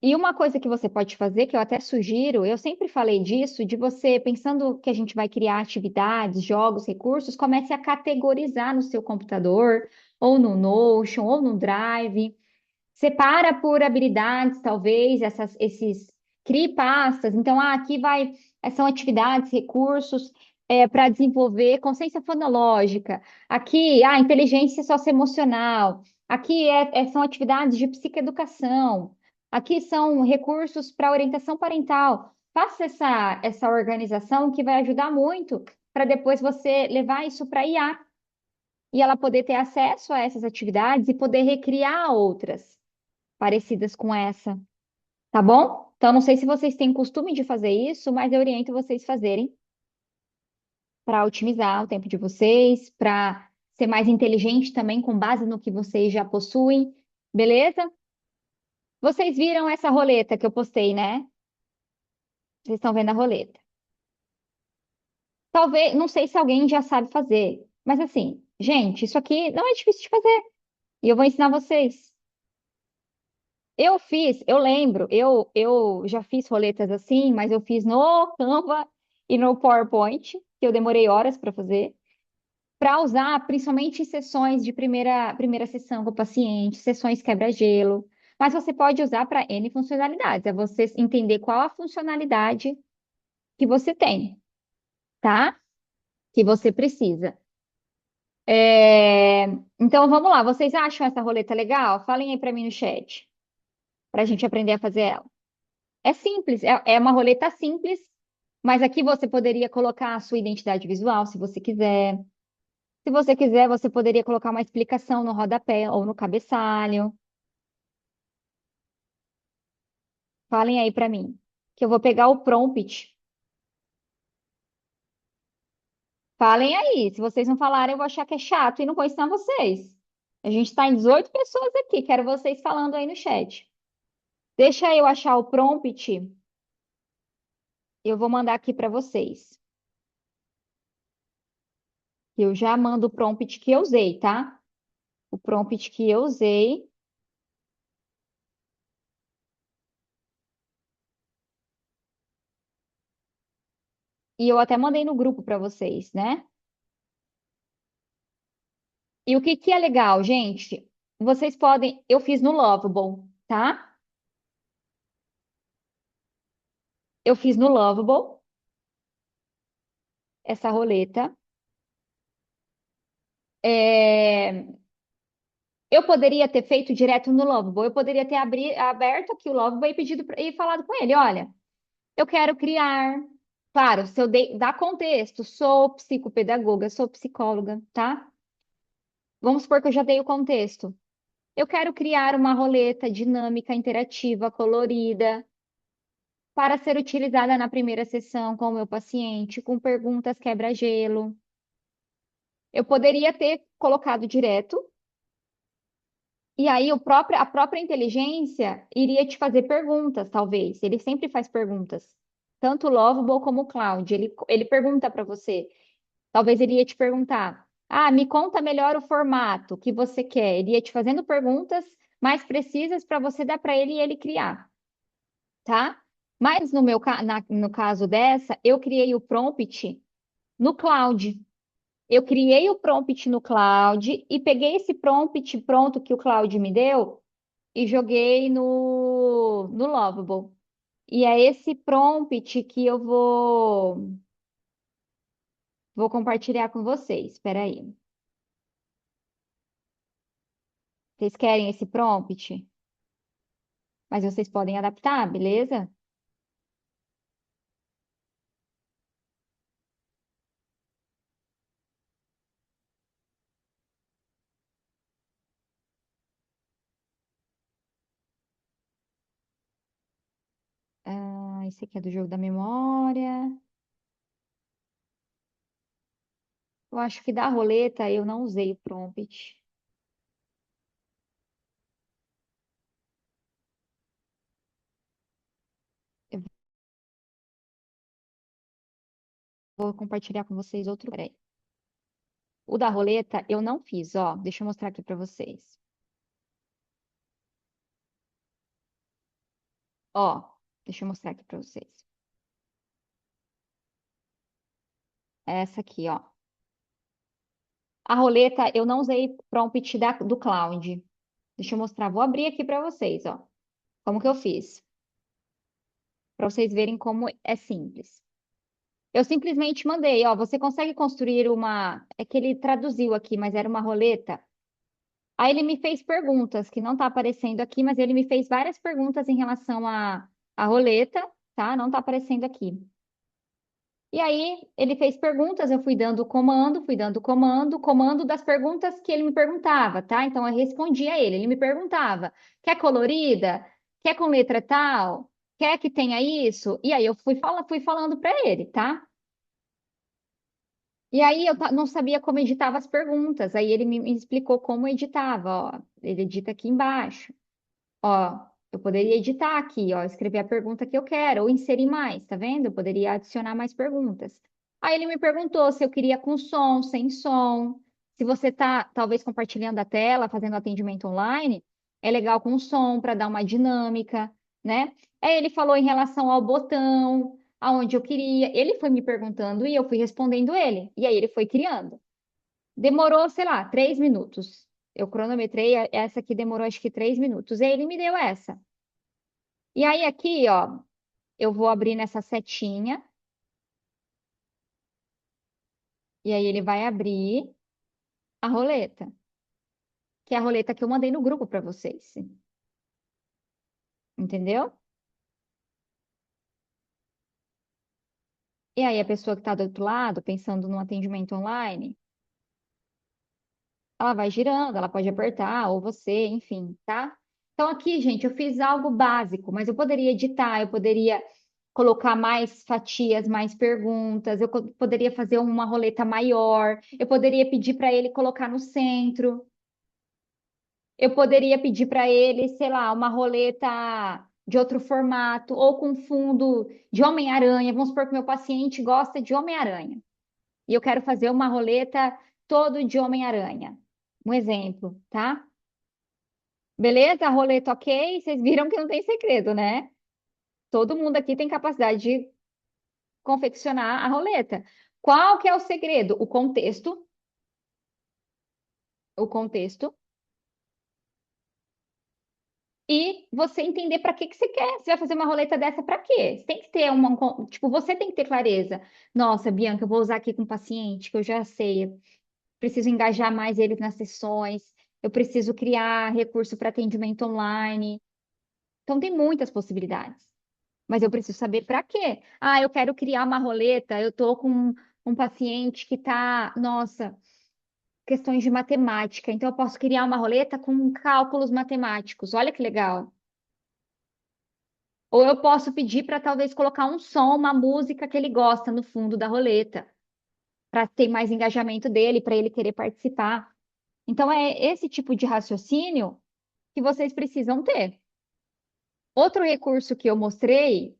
E uma coisa que você pode fazer, que eu até sugiro, eu sempre falei disso, de você, pensando que a gente vai criar atividades, jogos, recursos, comece a categorizar no seu computador, ou no Notion, ou no Drive. Separa por habilidades, talvez, crie pastas. Então, aqui são atividades, recursos para desenvolver consciência fonológica. Aqui, inteligência socioemocional. Aqui são atividades de psicoeducação. Aqui são recursos para orientação parental. Faça essa organização que vai ajudar muito para depois você levar isso para a IA e ela poder ter acesso a essas atividades e poder recriar outras. parecidas com essa, tá bom? Então, não sei se vocês têm costume de fazer isso, mas eu oriento vocês fazerem para otimizar o tempo de vocês, para ser mais inteligente também com base no que vocês já possuem, beleza? Vocês viram essa roleta que eu postei, né? Vocês estão vendo a roleta. Talvez, não sei se alguém já sabe fazer, mas assim, gente, isso aqui não é difícil de fazer e eu vou ensinar vocês. Eu fiz, eu lembro, eu já fiz roletas assim, mas eu fiz no Canva e no PowerPoint, que eu demorei horas para fazer, para usar principalmente em sessões de primeira sessão com o paciente, sessões quebra-gelo. Mas você pode usar para N funcionalidades, é você entender qual a funcionalidade que você tem, tá? Que você precisa. É, Então vamos lá, vocês acham essa roleta legal? Falem aí para mim no chat, para a gente aprender a fazer ela. É simples, é uma roleta simples, mas aqui você poderia colocar a sua identidade visual, se você quiser. Se você quiser, você poderia colocar uma explicação no rodapé ou no cabeçalho. Falem aí para mim, que eu vou pegar o prompt. Falem aí, se vocês não falarem, eu vou achar que é chato e não vou ensinar vocês. A gente está em 18 pessoas aqui, quero vocês falando aí no chat. Deixa eu achar o prompt, eu vou mandar aqui para vocês. Eu já mando o prompt que eu usei, tá? O prompt que eu usei. E eu até mandei no grupo para vocês, né? E o que que é legal, gente? Vocês podem. Eu fiz no Lovable, tá? Eu fiz no Lovable essa roleta. É, Eu poderia ter feito direto no Lovable. Eu poderia ter aberto aqui o Lovable e pedido e falado com ele: olha, eu quero criar. Claro, se eu dar contexto, sou psicopedagoga, sou psicóloga, tá? Vamos supor que eu já dei o contexto. Eu quero criar uma roleta dinâmica, interativa, colorida, para ser utilizada na primeira sessão com o meu paciente, com perguntas quebra-gelo. Eu poderia ter colocado direto, e aí a própria inteligência iria te fazer perguntas, talvez. Ele sempre faz perguntas. Tanto o Lovable como o Cloud. Ele pergunta para você. Talvez ele ia te perguntar: ah, me conta melhor o formato que você quer. Ele ia te fazendo perguntas mais precisas para você dar para ele e ele criar, tá? Mas no caso dessa, eu criei o prompt no Cloud. Eu criei o prompt no Cloud e peguei esse prompt pronto que o Cloud me deu e joguei no Lovable. E é esse prompt que eu vou compartilhar com vocês. Espera aí. Vocês querem esse prompt? Mas vocês podem adaptar, beleza? Ah, esse aqui é do jogo da memória. Eu acho que da roleta eu não usei o prompt. Eu vou compartilhar com vocês outro. Peraí. O da roleta eu não fiz, ó. Deixa eu mostrar aqui para vocês. Ó, deixa eu mostrar aqui para vocês. É essa aqui, ó. A roleta eu não usei prompt do Cloud. Deixa eu mostrar. Vou abrir aqui para vocês, ó. Como que eu fiz? Para vocês verem como é simples. Eu simplesmente mandei, ó, você consegue construir uma. É que ele traduziu aqui, mas era uma roleta. Aí ele me fez perguntas, que não está aparecendo aqui, mas ele me fez várias perguntas em relação à roleta, tá? Não está aparecendo aqui. E aí ele fez perguntas, eu fui dando o comando, o comando das perguntas que ele me perguntava, tá? Então eu respondia a ele. Ele me perguntava: quer colorida? Quer com letra tal? Quer que tenha isso? E aí eu fui falando para ele, tá? E aí eu não sabia como editava as perguntas. Aí ele me explicou como editava, ó. Ele edita aqui embaixo. Ó, eu poderia editar aqui, ó, escrever a pergunta que eu quero, ou inserir mais, tá vendo? Eu poderia adicionar mais perguntas. Aí ele me perguntou se eu queria com som, sem som. Se você tá, talvez, compartilhando a tela, fazendo atendimento online, é legal com som para dar uma dinâmica, né? Aí ele falou em relação ao botão, aonde eu queria. Ele foi me perguntando e eu fui respondendo ele. E aí ele foi criando. Demorou, sei lá, 3 minutos. Eu cronometrei, essa aqui demorou acho que 3 minutos. E aí ele me deu essa. E aí aqui, ó, eu vou abrir nessa setinha. E aí ele vai abrir a roleta, que é a roleta que eu mandei no grupo para vocês. Entendeu? E aí a pessoa que está do outro lado, pensando no atendimento online, ela vai girando, ela pode apertar, ou você, enfim, tá? Então aqui, gente, eu fiz algo básico, mas eu poderia editar, eu poderia colocar mais fatias, mais perguntas, eu poderia fazer uma roleta maior, eu poderia pedir para ele colocar no centro, eu poderia pedir para ele, sei lá, uma roleta de outro formato, ou com fundo de Homem-Aranha. Vamos supor que meu paciente gosta de Homem-Aranha, e eu quero fazer uma roleta todo de Homem-Aranha. Um exemplo, tá? Beleza? A roleta ok? Vocês viram que não tem segredo, né? Todo mundo aqui tem capacidade de confeccionar a roleta. Qual que é o segredo? O contexto e você entender para que você quer. Você vai fazer uma roleta dessa para quê? Você tem que ter tipo, você tem que ter clareza. Nossa, Bianca, eu vou usar aqui com o paciente, que eu já sei. Eu preciso engajar mais eles nas sessões. Eu preciso criar recurso para atendimento online. Então tem muitas possibilidades. Mas eu preciso saber para quê. Ah, eu quero criar uma roleta. Eu tô com um paciente que tá, nossa, questões de matemática. Então, eu posso criar uma roleta com cálculos matemáticos. Olha que legal. Ou eu posso pedir para talvez colocar um som, uma música que ele gosta no fundo da roleta, para ter mais engajamento dele, para ele querer participar. Então, é esse tipo de raciocínio que vocês precisam ter. Outro recurso que eu mostrei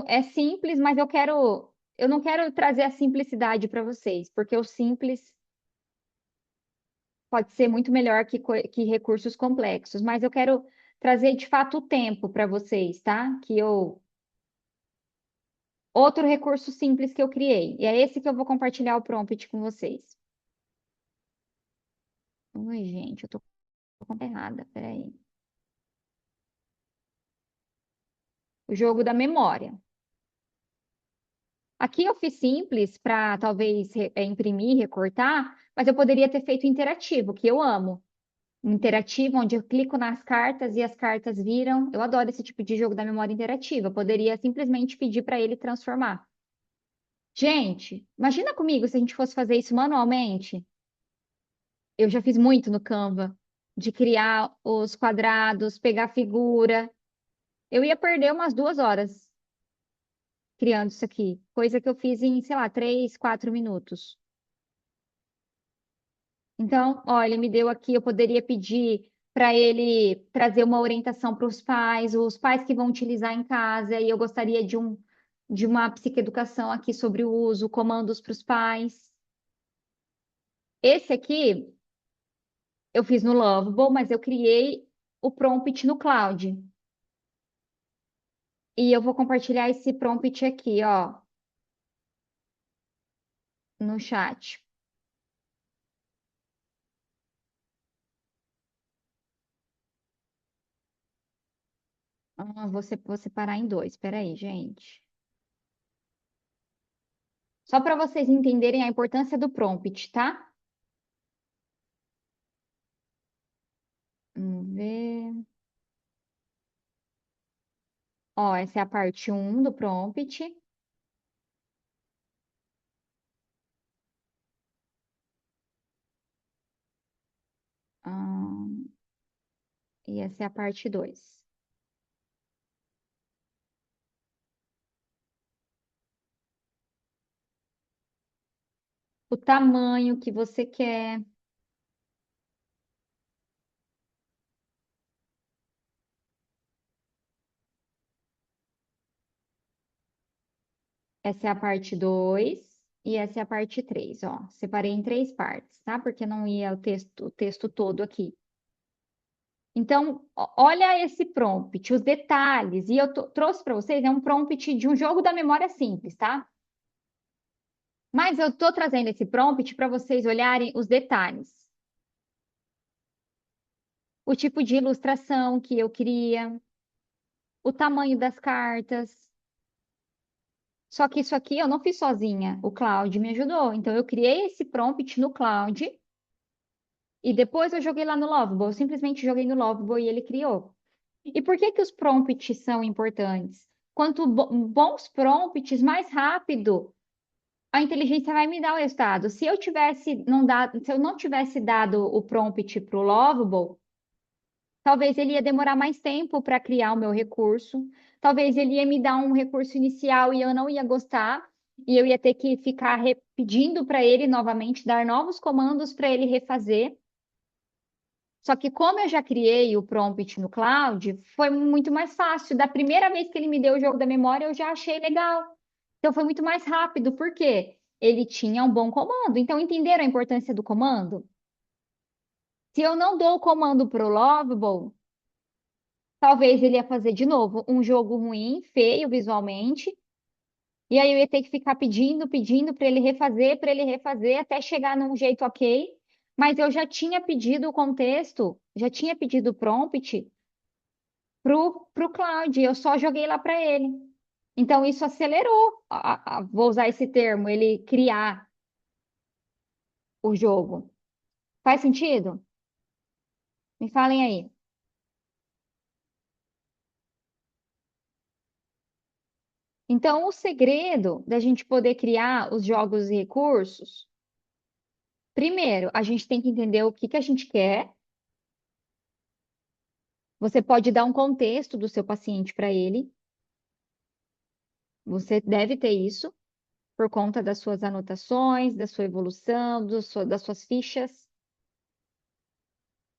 é simples, mas eu não quero trazer a simplicidade para vocês, porque o simples pode ser muito melhor que recursos complexos, mas eu quero trazer de fato o tempo para vocês, tá? Outro recurso simples que eu criei, e é esse que eu vou compartilhar o prompt com vocês. Oi, gente, eu tô com a errada, peraí. O jogo da memória. Aqui eu fiz simples para talvez imprimir, recortar, mas eu poderia ter feito interativo, que eu amo. Interativo, onde eu clico nas cartas e as cartas viram. Eu adoro esse tipo de jogo da memória interativa. Eu poderia simplesmente pedir para ele transformar. Gente, imagina comigo se a gente fosse fazer isso manualmente. Eu já fiz muito no Canva, de criar os quadrados, pegar figura. Eu ia perder umas 2 horas criando isso aqui, coisa que eu fiz em, sei lá, 3, 4 minutos. Então, ó, ele me deu aqui, eu poderia pedir para ele trazer uma orientação para os pais que vão utilizar em casa, e eu gostaria de uma psicoeducação aqui sobre o uso, comandos para os pais. Esse aqui eu fiz no Lovable, mas eu criei o prompt no Cloud. E eu vou compartilhar esse prompt aqui, ó, no chat. Ah, vou separar em dois. Espera aí, gente. Só para vocês entenderem a importância do prompt, tá? Vamos ver. Ó, essa é a parte um do prompt. E essa é a parte 2. O tamanho que você quer. Essa é a parte 2 e essa é a parte 3, ó. Separei em três partes, tá? Porque não ia o texto todo aqui. Então, olha esse prompt, os detalhes. E eu trouxe para vocês, é um prompt de um jogo da memória simples, tá? Mas eu tô trazendo esse prompt para vocês olharem os detalhes. O tipo de ilustração que eu queria, o tamanho das cartas. Só que isso aqui eu não fiz sozinha, o Cloud me ajudou. Então eu criei esse prompt no Cloud e depois eu joguei lá no Lovable. Eu simplesmente joguei no Lovable e ele criou. E por que que os prompts são importantes? Quanto bons prompts, mais rápido a inteligência vai me dar o resultado. Se eu tivesse não dado, se eu não tivesse dado o prompt para o Lovable, talvez ele ia demorar mais tempo para criar o meu recurso. Talvez ele ia me dar um recurso inicial e eu não ia gostar. E eu ia ter que ficar pedindo para ele novamente, dar novos comandos para ele refazer. Só que como eu já criei o prompt no Cloud, foi muito mais fácil. Da primeira vez que ele me deu o jogo da memória, eu já achei legal. Então foi muito mais rápido. Por quê? Ele tinha um bom comando. Então entenderam a importância do comando? Se eu não dou o comando para o Lovable, talvez ele ia fazer de novo um jogo ruim, feio visualmente, e aí eu ia ter que ficar pedindo para ele refazer até chegar num jeito ok. Mas eu já tinha pedido o contexto, já tinha pedido o prompt pro Cloud, eu só joguei lá para ele. Então isso acelerou, vou usar esse termo, ele criar o jogo. Faz sentido? Me falem aí. Então, o segredo da gente poder criar os jogos e recursos. Primeiro, a gente tem que entender o que que a gente quer. Você pode dar um contexto do seu paciente para ele. Você deve ter isso por conta das suas anotações, da sua evolução, das suas fichas.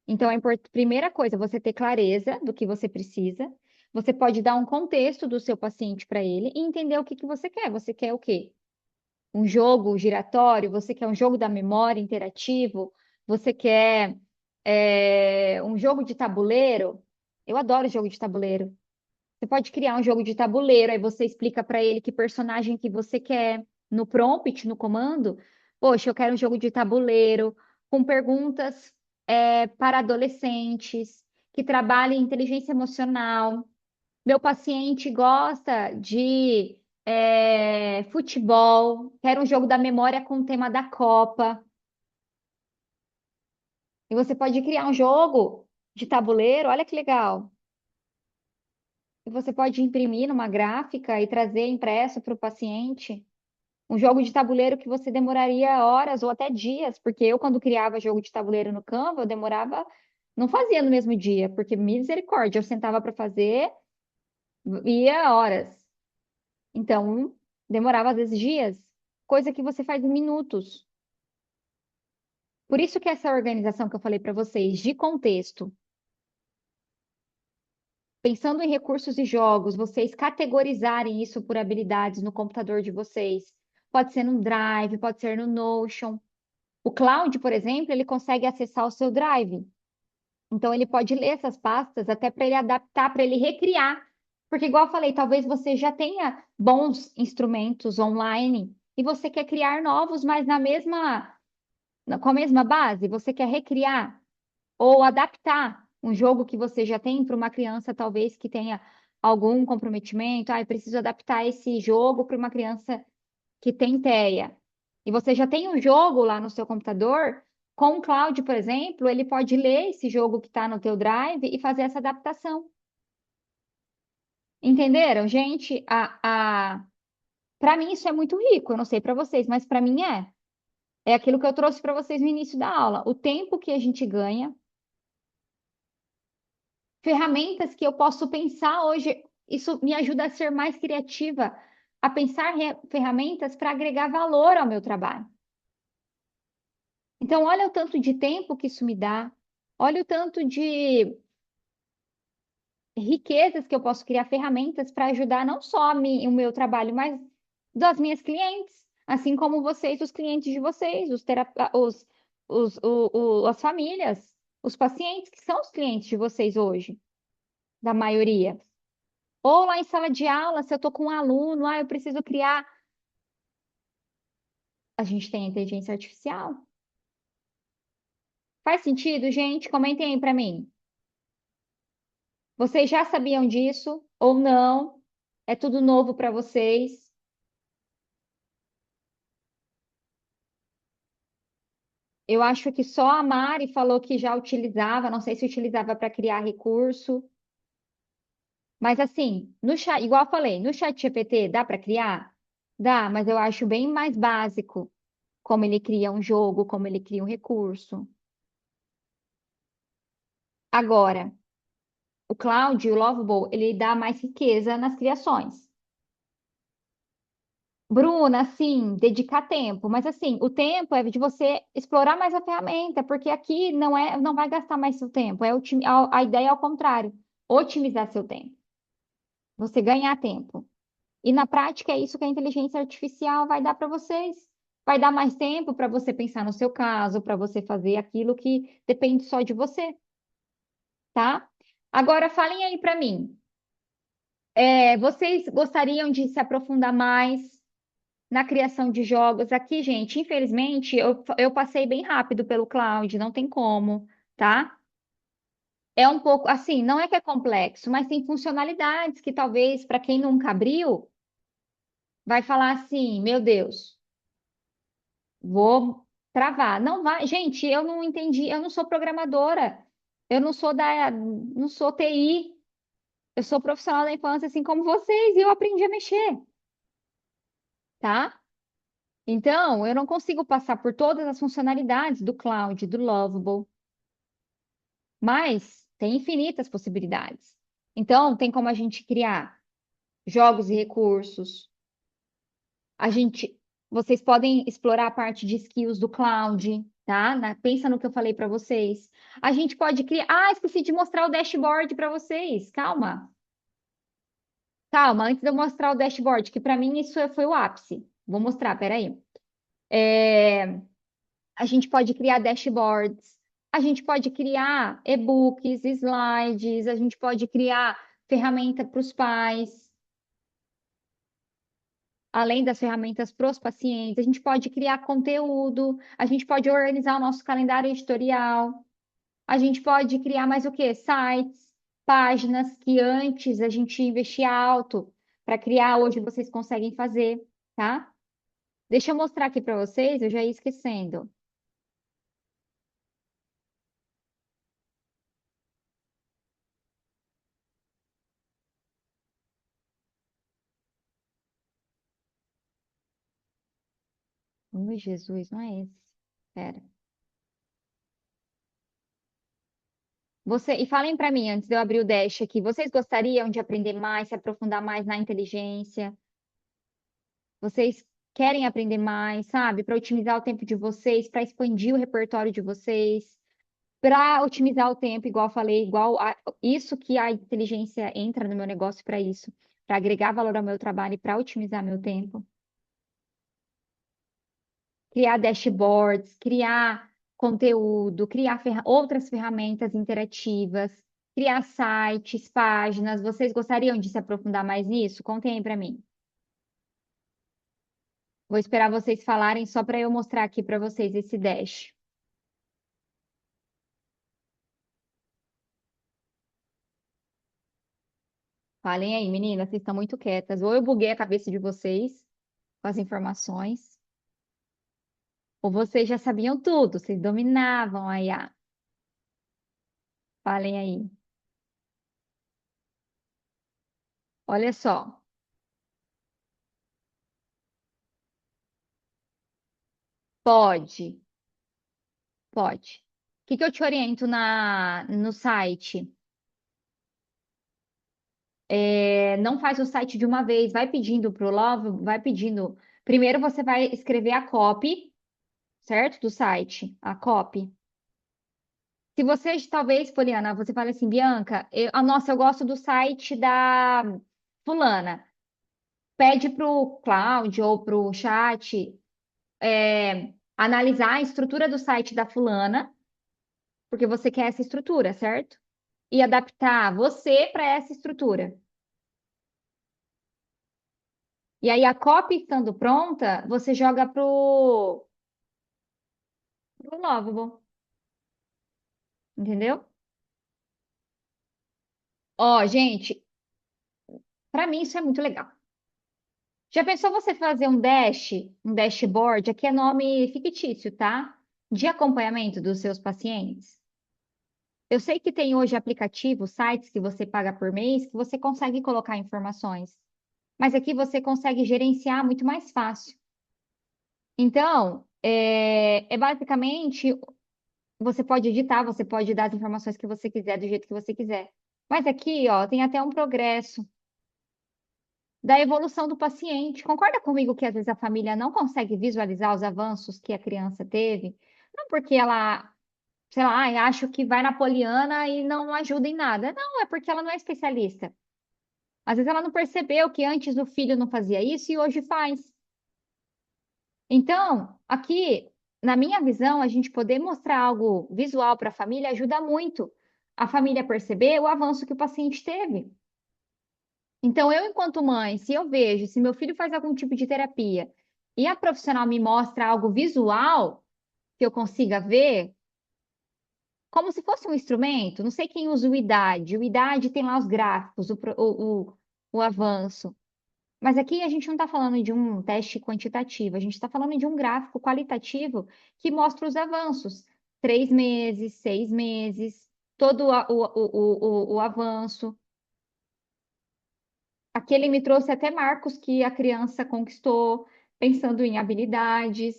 Então, primeira coisa, você ter clareza do que você precisa. Você pode dar um contexto do seu paciente para ele e entender o que que você quer. Você quer o quê? Um jogo giratório? Você quer um jogo da memória interativo? Você quer um jogo de tabuleiro? Eu adoro jogo de tabuleiro. Você pode criar um jogo de tabuleiro, aí você explica para ele que personagem que você quer no prompt, no comando. Poxa, eu quero um jogo de tabuleiro com perguntas para adolescentes que trabalhem inteligência emocional. Meu paciente gosta de futebol, quero um jogo da memória com o tema da Copa. E você pode criar um jogo de tabuleiro, olha que legal. E você pode imprimir numa gráfica e trazer impresso para o paciente. Um jogo de tabuleiro que você demoraria horas ou até dias, porque eu, quando criava jogo de tabuleiro no Canva, eu demorava, não fazia no mesmo dia, porque misericórdia, eu sentava para fazer, ia horas. Então, demorava às vezes dias, coisa que você faz em minutos. Por isso que essa organização que eu falei para vocês, de contexto, pensando em recursos e jogos, vocês categorizarem isso por habilidades no computador de vocês. Pode ser no Drive, pode ser no Notion. O Cloud, por exemplo, ele consegue acessar o seu Drive. Então, ele pode ler essas pastas até para ele adaptar, para ele recriar. Porque, igual eu falei, talvez você já tenha bons instrumentos online e você quer criar novos, mas com a mesma base, você quer recriar ou adaptar um jogo que você já tem para uma criança, talvez que tenha algum comprometimento. Ah, eu preciso adaptar esse jogo para uma criança que tem TEA. E você já tem um jogo lá no seu computador, com o Cloud, por exemplo, ele pode ler esse jogo que está no teu Drive e fazer essa adaptação. Entenderam, gente? Para mim isso é muito rico. Eu não sei para vocês, mas para mim é. É aquilo que eu trouxe para vocês no início da aula. O tempo que a gente ganha ferramentas que eu posso pensar hoje. Isso me ajuda a ser mais criativa, a pensar ferramentas para agregar valor ao meu trabalho. Então, olha o tanto de tempo que isso me dá, olha o tanto de riquezas que eu posso criar, ferramentas para ajudar não só o meu trabalho, mas das minhas clientes, assim como vocês, os clientes de vocês, as famílias, os pacientes que são os clientes de vocês hoje, da maioria. Ou lá em sala de aula, se eu estou com um aluno, eu preciso criar. A gente tem a inteligência artificial. Faz sentido, gente? Comentem aí para mim. Vocês já sabiam disso ou não? É tudo novo para vocês? Eu acho que só a Mari falou que já utilizava, não sei se utilizava para criar recurso, mas assim, no chat, igual eu falei, no chat GPT dá para criar? Dá, mas eu acho bem mais básico como ele cria um jogo, como ele cria um recurso. Agora, o Cloud, o Lovable, ele dá mais riqueza nas criações. Bruna, sim, dedicar tempo, mas assim, o tempo é de você explorar mais a ferramenta, porque aqui não vai gastar mais seu tempo, a ideia é ao contrário, otimizar seu tempo, você ganhar tempo. E na prática é isso que a inteligência artificial vai dar para vocês. Vai dar mais tempo para você pensar no seu caso, para você fazer aquilo que depende só de você, tá? Agora falem aí para mim. Vocês gostariam de se aprofundar mais na criação de jogos? Aqui, gente, infelizmente, eu passei bem rápido pelo cloud, não tem como, tá? É um pouco assim, não é que é complexo, mas tem funcionalidades que talvez, para quem nunca abriu, vai falar assim: meu Deus, vou travar. Não vai, gente, eu não entendi, eu não sou programadora, eu não sou TI, eu sou profissional da infância, assim como vocês, e eu aprendi a mexer, tá? Então, eu não consigo passar por todas as funcionalidades do Cloud, do Lovable, mas tem infinitas possibilidades. Então, tem como a gente criar jogos e recursos. A gente, vocês podem explorar a parte de skills do Cloud, tá? Pensa no que eu falei para vocês. A gente pode criar. Ah, esqueci de mostrar o dashboard para vocês. Calma, calma. Antes de eu mostrar o dashboard, que para mim isso foi o ápice. Vou mostrar, peraí. É, A gente pode criar dashboards, a gente pode criar e-books, slides, a gente pode criar ferramenta para os pais, além das ferramentas para os pacientes, a gente pode criar conteúdo, a gente pode organizar o nosso calendário editorial, a gente pode criar mais o quê? Sites, páginas que antes a gente investia alto para criar, hoje vocês conseguem fazer, tá? Deixa eu mostrar aqui para vocês, eu já ia esquecendo. Ui, Jesus, não é esse. Pera. E falem para mim, antes de eu abrir o Dash aqui, vocês gostariam de aprender mais, se aprofundar mais na inteligência? Vocês querem aprender mais, sabe? Para otimizar o tempo de vocês, para expandir o repertório de vocês, para otimizar o tempo, igual eu falei, isso que a inteligência entra no meu negócio para isso, para agregar valor ao meu trabalho e para otimizar meu tempo. Criar dashboards, criar conteúdo, criar outras ferramentas interativas, criar sites, páginas. Vocês gostariam de se aprofundar mais nisso? Contem aí para mim. Vou esperar vocês falarem só para eu mostrar aqui para vocês esse dash. Falem aí, meninas, vocês estão muito quietas. Ou eu buguei a cabeça de vocês com as informações, ou vocês já sabiam tudo, vocês dominavam a IA. Falem aí. Olha só, pode, pode. O que que eu te oriento no site? Não faz o site de uma vez, vai pedindo para o Love, vai pedindo. Primeiro você vai escrever a copy, certo? Do site, a copy. Se você, talvez, Poliana, você fale assim, Bianca, nossa, eu gosto do site da fulana. Pede para o Cloud ou para o chat analisar a estrutura do site da fulana, porque você quer essa estrutura, certo? E adaptar você para essa estrutura. E aí a copy estando pronta, você joga pro Lovable, entendeu? Ó, gente, para mim isso é muito legal. Já pensou você fazer um dashboard, aqui é nome fictício, tá? De acompanhamento dos seus pacientes? Eu sei que tem hoje aplicativos, sites que você paga por mês, que você consegue colocar informações, mas aqui você consegue gerenciar muito mais fácil. Então, basicamente, você pode editar, você pode dar as informações que você quiser, do jeito que você quiser. Mas aqui, ó, tem até um progresso da evolução do paciente. Concorda comigo que às vezes a família não consegue visualizar os avanços que a criança teve? Não porque ela, sei lá, "Ai, acho que vai na Poliana e não ajuda em nada." Não, é porque ela não é especialista. Às vezes ela não percebeu que antes o filho não fazia isso e hoje faz. Então, aqui, na minha visão, a gente poder mostrar algo visual para a família ajuda muito a família a perceber o avanço que o paciente teve. Então, eu, enquanto mãe, se eu vejo, se meu filho faz algum tipo de terapia e a profissional me mostra algo visual que eu consiga ver, como se fosse um instrumento, não sei quem usa o IDAD tem lá os gráficos, o avanço. Mas aqui a gente não está falando de um teste quantitativo, a gente está falando de um gráfico qualitativo que mostra os avanços. 3 meses, 6 meses, todo o avanço. Aqui ele me trouxe até marcos que a criança conquistou, pensando em habilidades,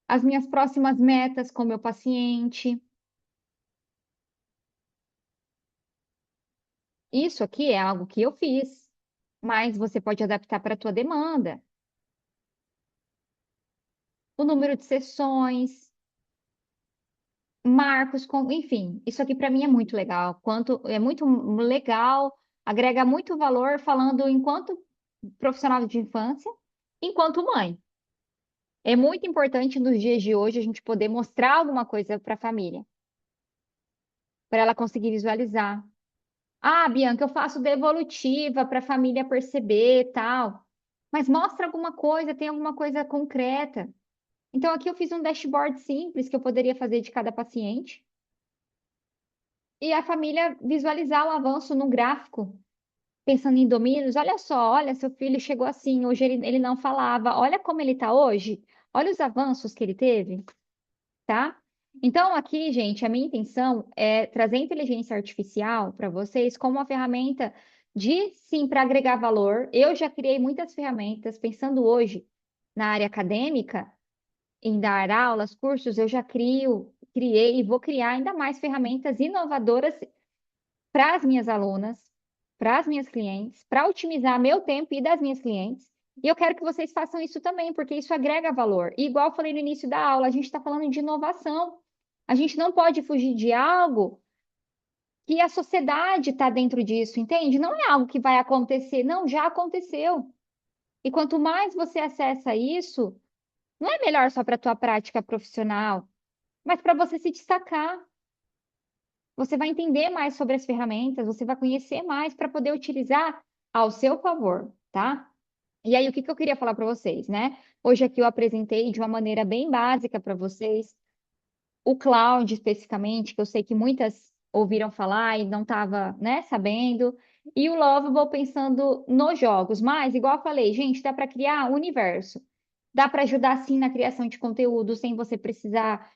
as minhas próximas metas com o meu paciente. Isso aqui é algo que eu fiz, mas você pode adaptar para a tua demanda. O número de sessões, marcos, enfim, isso aqui para mim é muito legal. Quanto é muito legal, agrega muito valor falando enquanto profissional de infância, enquanto mãe. É muito importante nos dias de hoje a gente poder mostrar alguma coisa para a família, para ela conseguir visualizar. Ah, Bianca, eu faço devolutiva para a família perceber, tal. Mas mostra alguma coisa, tem alguma coisa concreta. Então aqui eu fiz um dashboard simples que eu poderia fazer de cada paciente e a família visualizar o avanço no gráfico, pensando em domínios. Olha só, olha, seu filho chegou assim, hoje ele não falava. Olha como ele está hoje. Olha os avanços que ele teve, tá? Então, aqui, gente, a minha intenção é trazer inteligência artificial para vocês como uma ferramenta de, sim, para agregar valor. Eu já criei muitas ferramentas, pensando hoje na área acadêmica, em dar aulas, cursos, eu já criei e vou criar ainda mais ferramentas inovadoras para as minhas alunas, para as minhas clientes, para otimizar meu tempo e das minhas clientes. E eu quero que vocês façam isso também, porque isso agrega valor. E igual eu falei no início da aula, a gente está falando de inovação. A gente não pode fugir de algo que a sociedade está dentro disso, entende? Não é algo que vai acontecer, não, já aconteceu. E quanto mais você acessa isso, não é melhor só para a tua prática profissional, mas para você se destacar. Você vai entender mais sobre as ferramentas, você vai conhecer mais para poder utilizar ao seu favor, tá? E aí, o que que eu queria falar para vocês, né? Hoje aqui eu apresentei de uma maneira bem básica para vocês o cloud especificamente, que eu sei que muitas ouviram falar e não estava, né, sabendo, e o Lovable pensando nos jogos. Mas, igual eu falei, gente, dá para criar um universo. Dá para ajudar sim na criação de conteúdo sem você precisar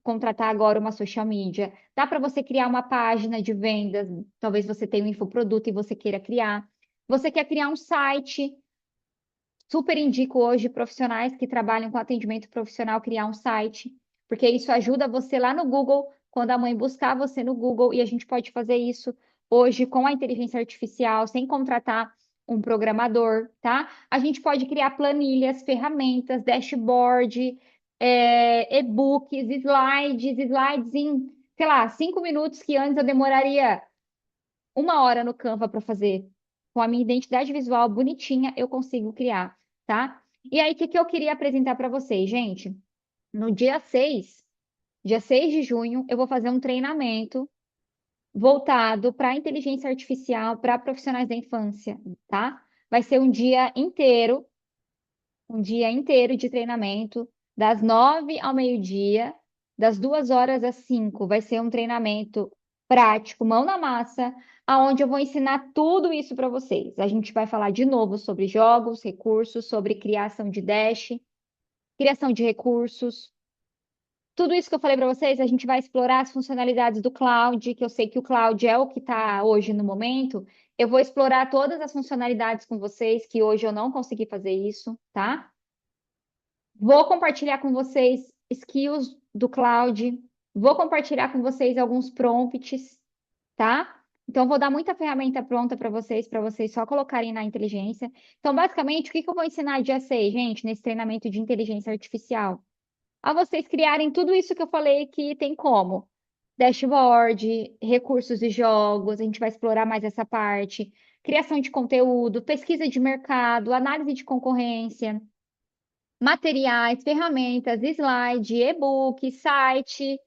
contratar agora uma social media. Dá para você criar uma página de vendas, talvez você tenha um infoproduto e você queira criar. Você quer criar um site? Super indico hoje profissionais que trabalham com atendimento profissional criar um site, porque isso ajuda você lá no Google, quando a mãe buscar você no Google, e a gente pode fazer isso hoje com a inteligência artificial, sem contratar um programador, tá? A gente pode criar planilhas, ferramentas, dashboard, e-books, slides em, sei lá, 5 minutos que antes eu demoraria 1 hora no Canva para fazer. Com a minha identidade visual bonitinha, eu consigo criar, tá? E aí, o que que eu queria apresentar para vocês, gente? No dia 6 de junho, eu vou fazer um treinamento voltado para inteligência artificial para profissionais da infância, tá? Vai ser um dia inteiro de treinamento, das 9 ao meio-dia, das 2 horas às 5. Vai ser um treinamento prático, mão na massa, aonde eu vou ensinar tudo isso para vocês. A gente vai falar de novo sobre jogos, recursos, sobre criação de dash, criação de recursos. Tudo isso que eu falei para vocês, a gente vai explorar as funcionalidades do cloud, que eu sei que o cloud é o que está hoje no momento. Eu vou explorar todas as funcionalidades com vocês, que hoje eu não consegui fazer isso, tá? Vou compartilhar com vocês skills do cloud, vou compartilhar com vocês alguns prompts, tá? Então, vou dar muita ferramenta pronta para vocês só colocarem na inteligência. Então, basicamente, o que que eu vou ensinar dia 6, gente, nesse treinamento de inteligência artificial? A vocês criarem tudo isso que eu falei que tem como. Dashboard, recursos e jogos, a gente vai explorar mais essa parte. Criação de conteúdo, pesquisa de mercado, análise de concorrência, materiais, ferramentas, slide, e-book, site,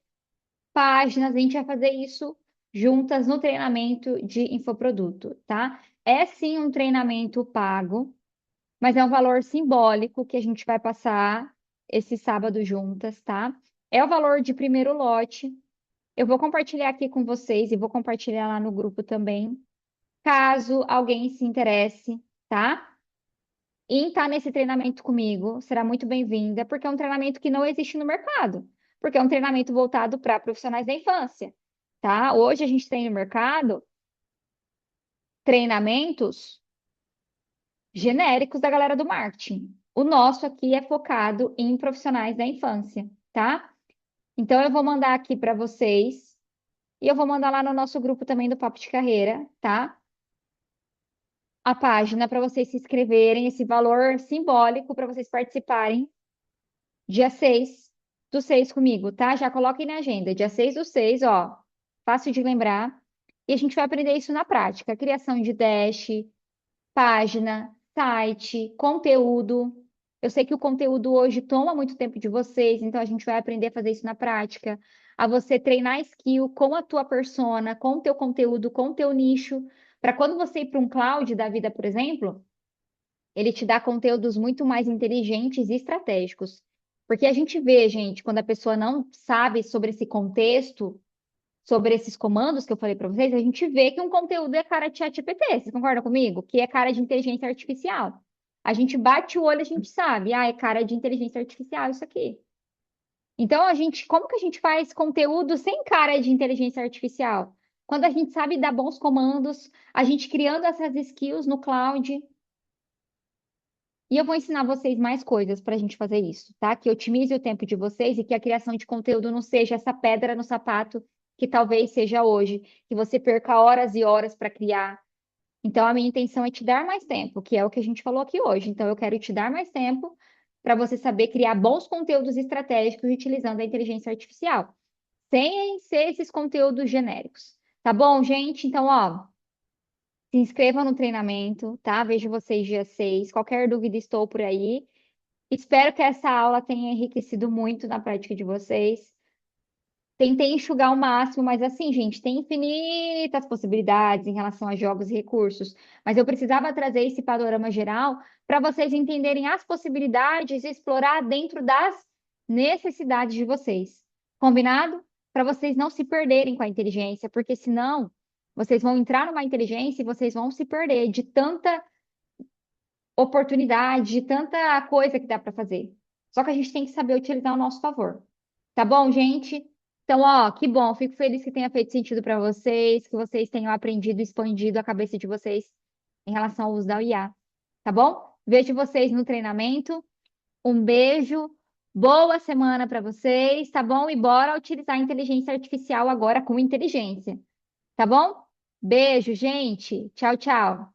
páginas. A gente vai fazer isso juntas no treinamento de infoproduto, tá? É sim um treinamento pago, mas é um valor simbólico que a gente vai passar esse sábado juntas, tá? É o valor de primeiro lote. Eu vou compartilhar aqui com vocês e vou compartilhar lá no grupo também, caso alguém se interesse, tá? Em estar nesse treinamento comigo, será muito bem-vinda, porque é um treinamento que não existe no mercado, porque é um treinamento voltado para profissionais da infância, tá? Hoje a gente tem no mercado treinamentos genéricos da galera do marketing. O nosso aqui é focado em profissionais da infância, tá? Então eu vou mandar aqui para vocês e eu vou mandar lá no nosso grupo também do Papo de Carreira, tá? A página para vocês se inscreverem, esse valor simbólico para vocês participarem dia 6 do 6 comigo, tá? Já coloquem na agenda, dia 6 do 6, ó, fácil de lembrar. E a gente vai aprender isso na prática, criação de dash, página, site, conteúdo. Eu sei que o conteúdo hoje toma muito tempo de vocês, então a gente vai aprender a fazer isso na prática, a você treinar skill com a tua persona, com o teu conteúdo, com o teu nicho, para quando você ir para um cloud da vida, por exemplo, ele te dá conteúdos muito mais inteligentes e estratégicos. Porque a gente vê, gente, quando a pessoa não sabe sobre esse contexto, sobre esses comandos que eu falei para vocês, a gente vê que um conteúdo é cara de ChatGPT. Vocês concordam comigo? Que é cara de inteligência artificial. A gente bate o olho, a gente sabe, é cara de inteligência artificial isso aqui. Então, como que a gente faz conteúdo sem cara de inteligência artificial? Quando a gente sabe dar bons comandos, a gente criando essas skills no cloud, e eu vou ensinar vocês mais coisas para a gente fazer isso, tá? Que otimize o tempo de vocês e que a criação de conteúdo não seja essa pedra no sapato que talvez seja hoje, que você perca horas e horas para criar. Então, a minha intenção é te dar mais tempo, que é o que a gente falou aqui hoje. Então, eu quero te dar mais tempo para você saber criar bons conteúdos estratégicos utilizando a inteligência artificial, sem ser esses conteúdos genéricos. Tá bom, gente? Então, ó. Se inscrevam no treinamento, tá? Vejo vocês dia 6. Qualquer dúvida, estou por aí. Espero que essa aula tenha enriquecido muito na prática de vocês. Tentei enxugar o máximo, mas assim, gente, tem infinitas possibilidades em relação a jogos e recursos. Mas eu precisava trazer esse panorama geral para vocês entenderem as possibilidades e explorar dentro das necessidades de vocês. Combinado? Para vocês não se perderem com a inteligência, porque senão vocês vão entrar numa inteligência e vocês vão se perder de tanta oportunidade, de tanta coisa que dá para fazer. Só que a gente tem que saber utilizar ao nosso favor. Tá bom, gente? Então, ó, que bom. Fico feliz que tenha feito sentido para vocês, que vocês tenham aprendido e expandido a cabeça de vocês em relação ao uso da IA. Tá bom? Vejo vocês no treinamento. Um beijo. Boa semana para vocês, tá bom? E bora utilizar a inteligência artificial agora com inteligência. Tá bom? Beijo, gente. Tchau, tchau.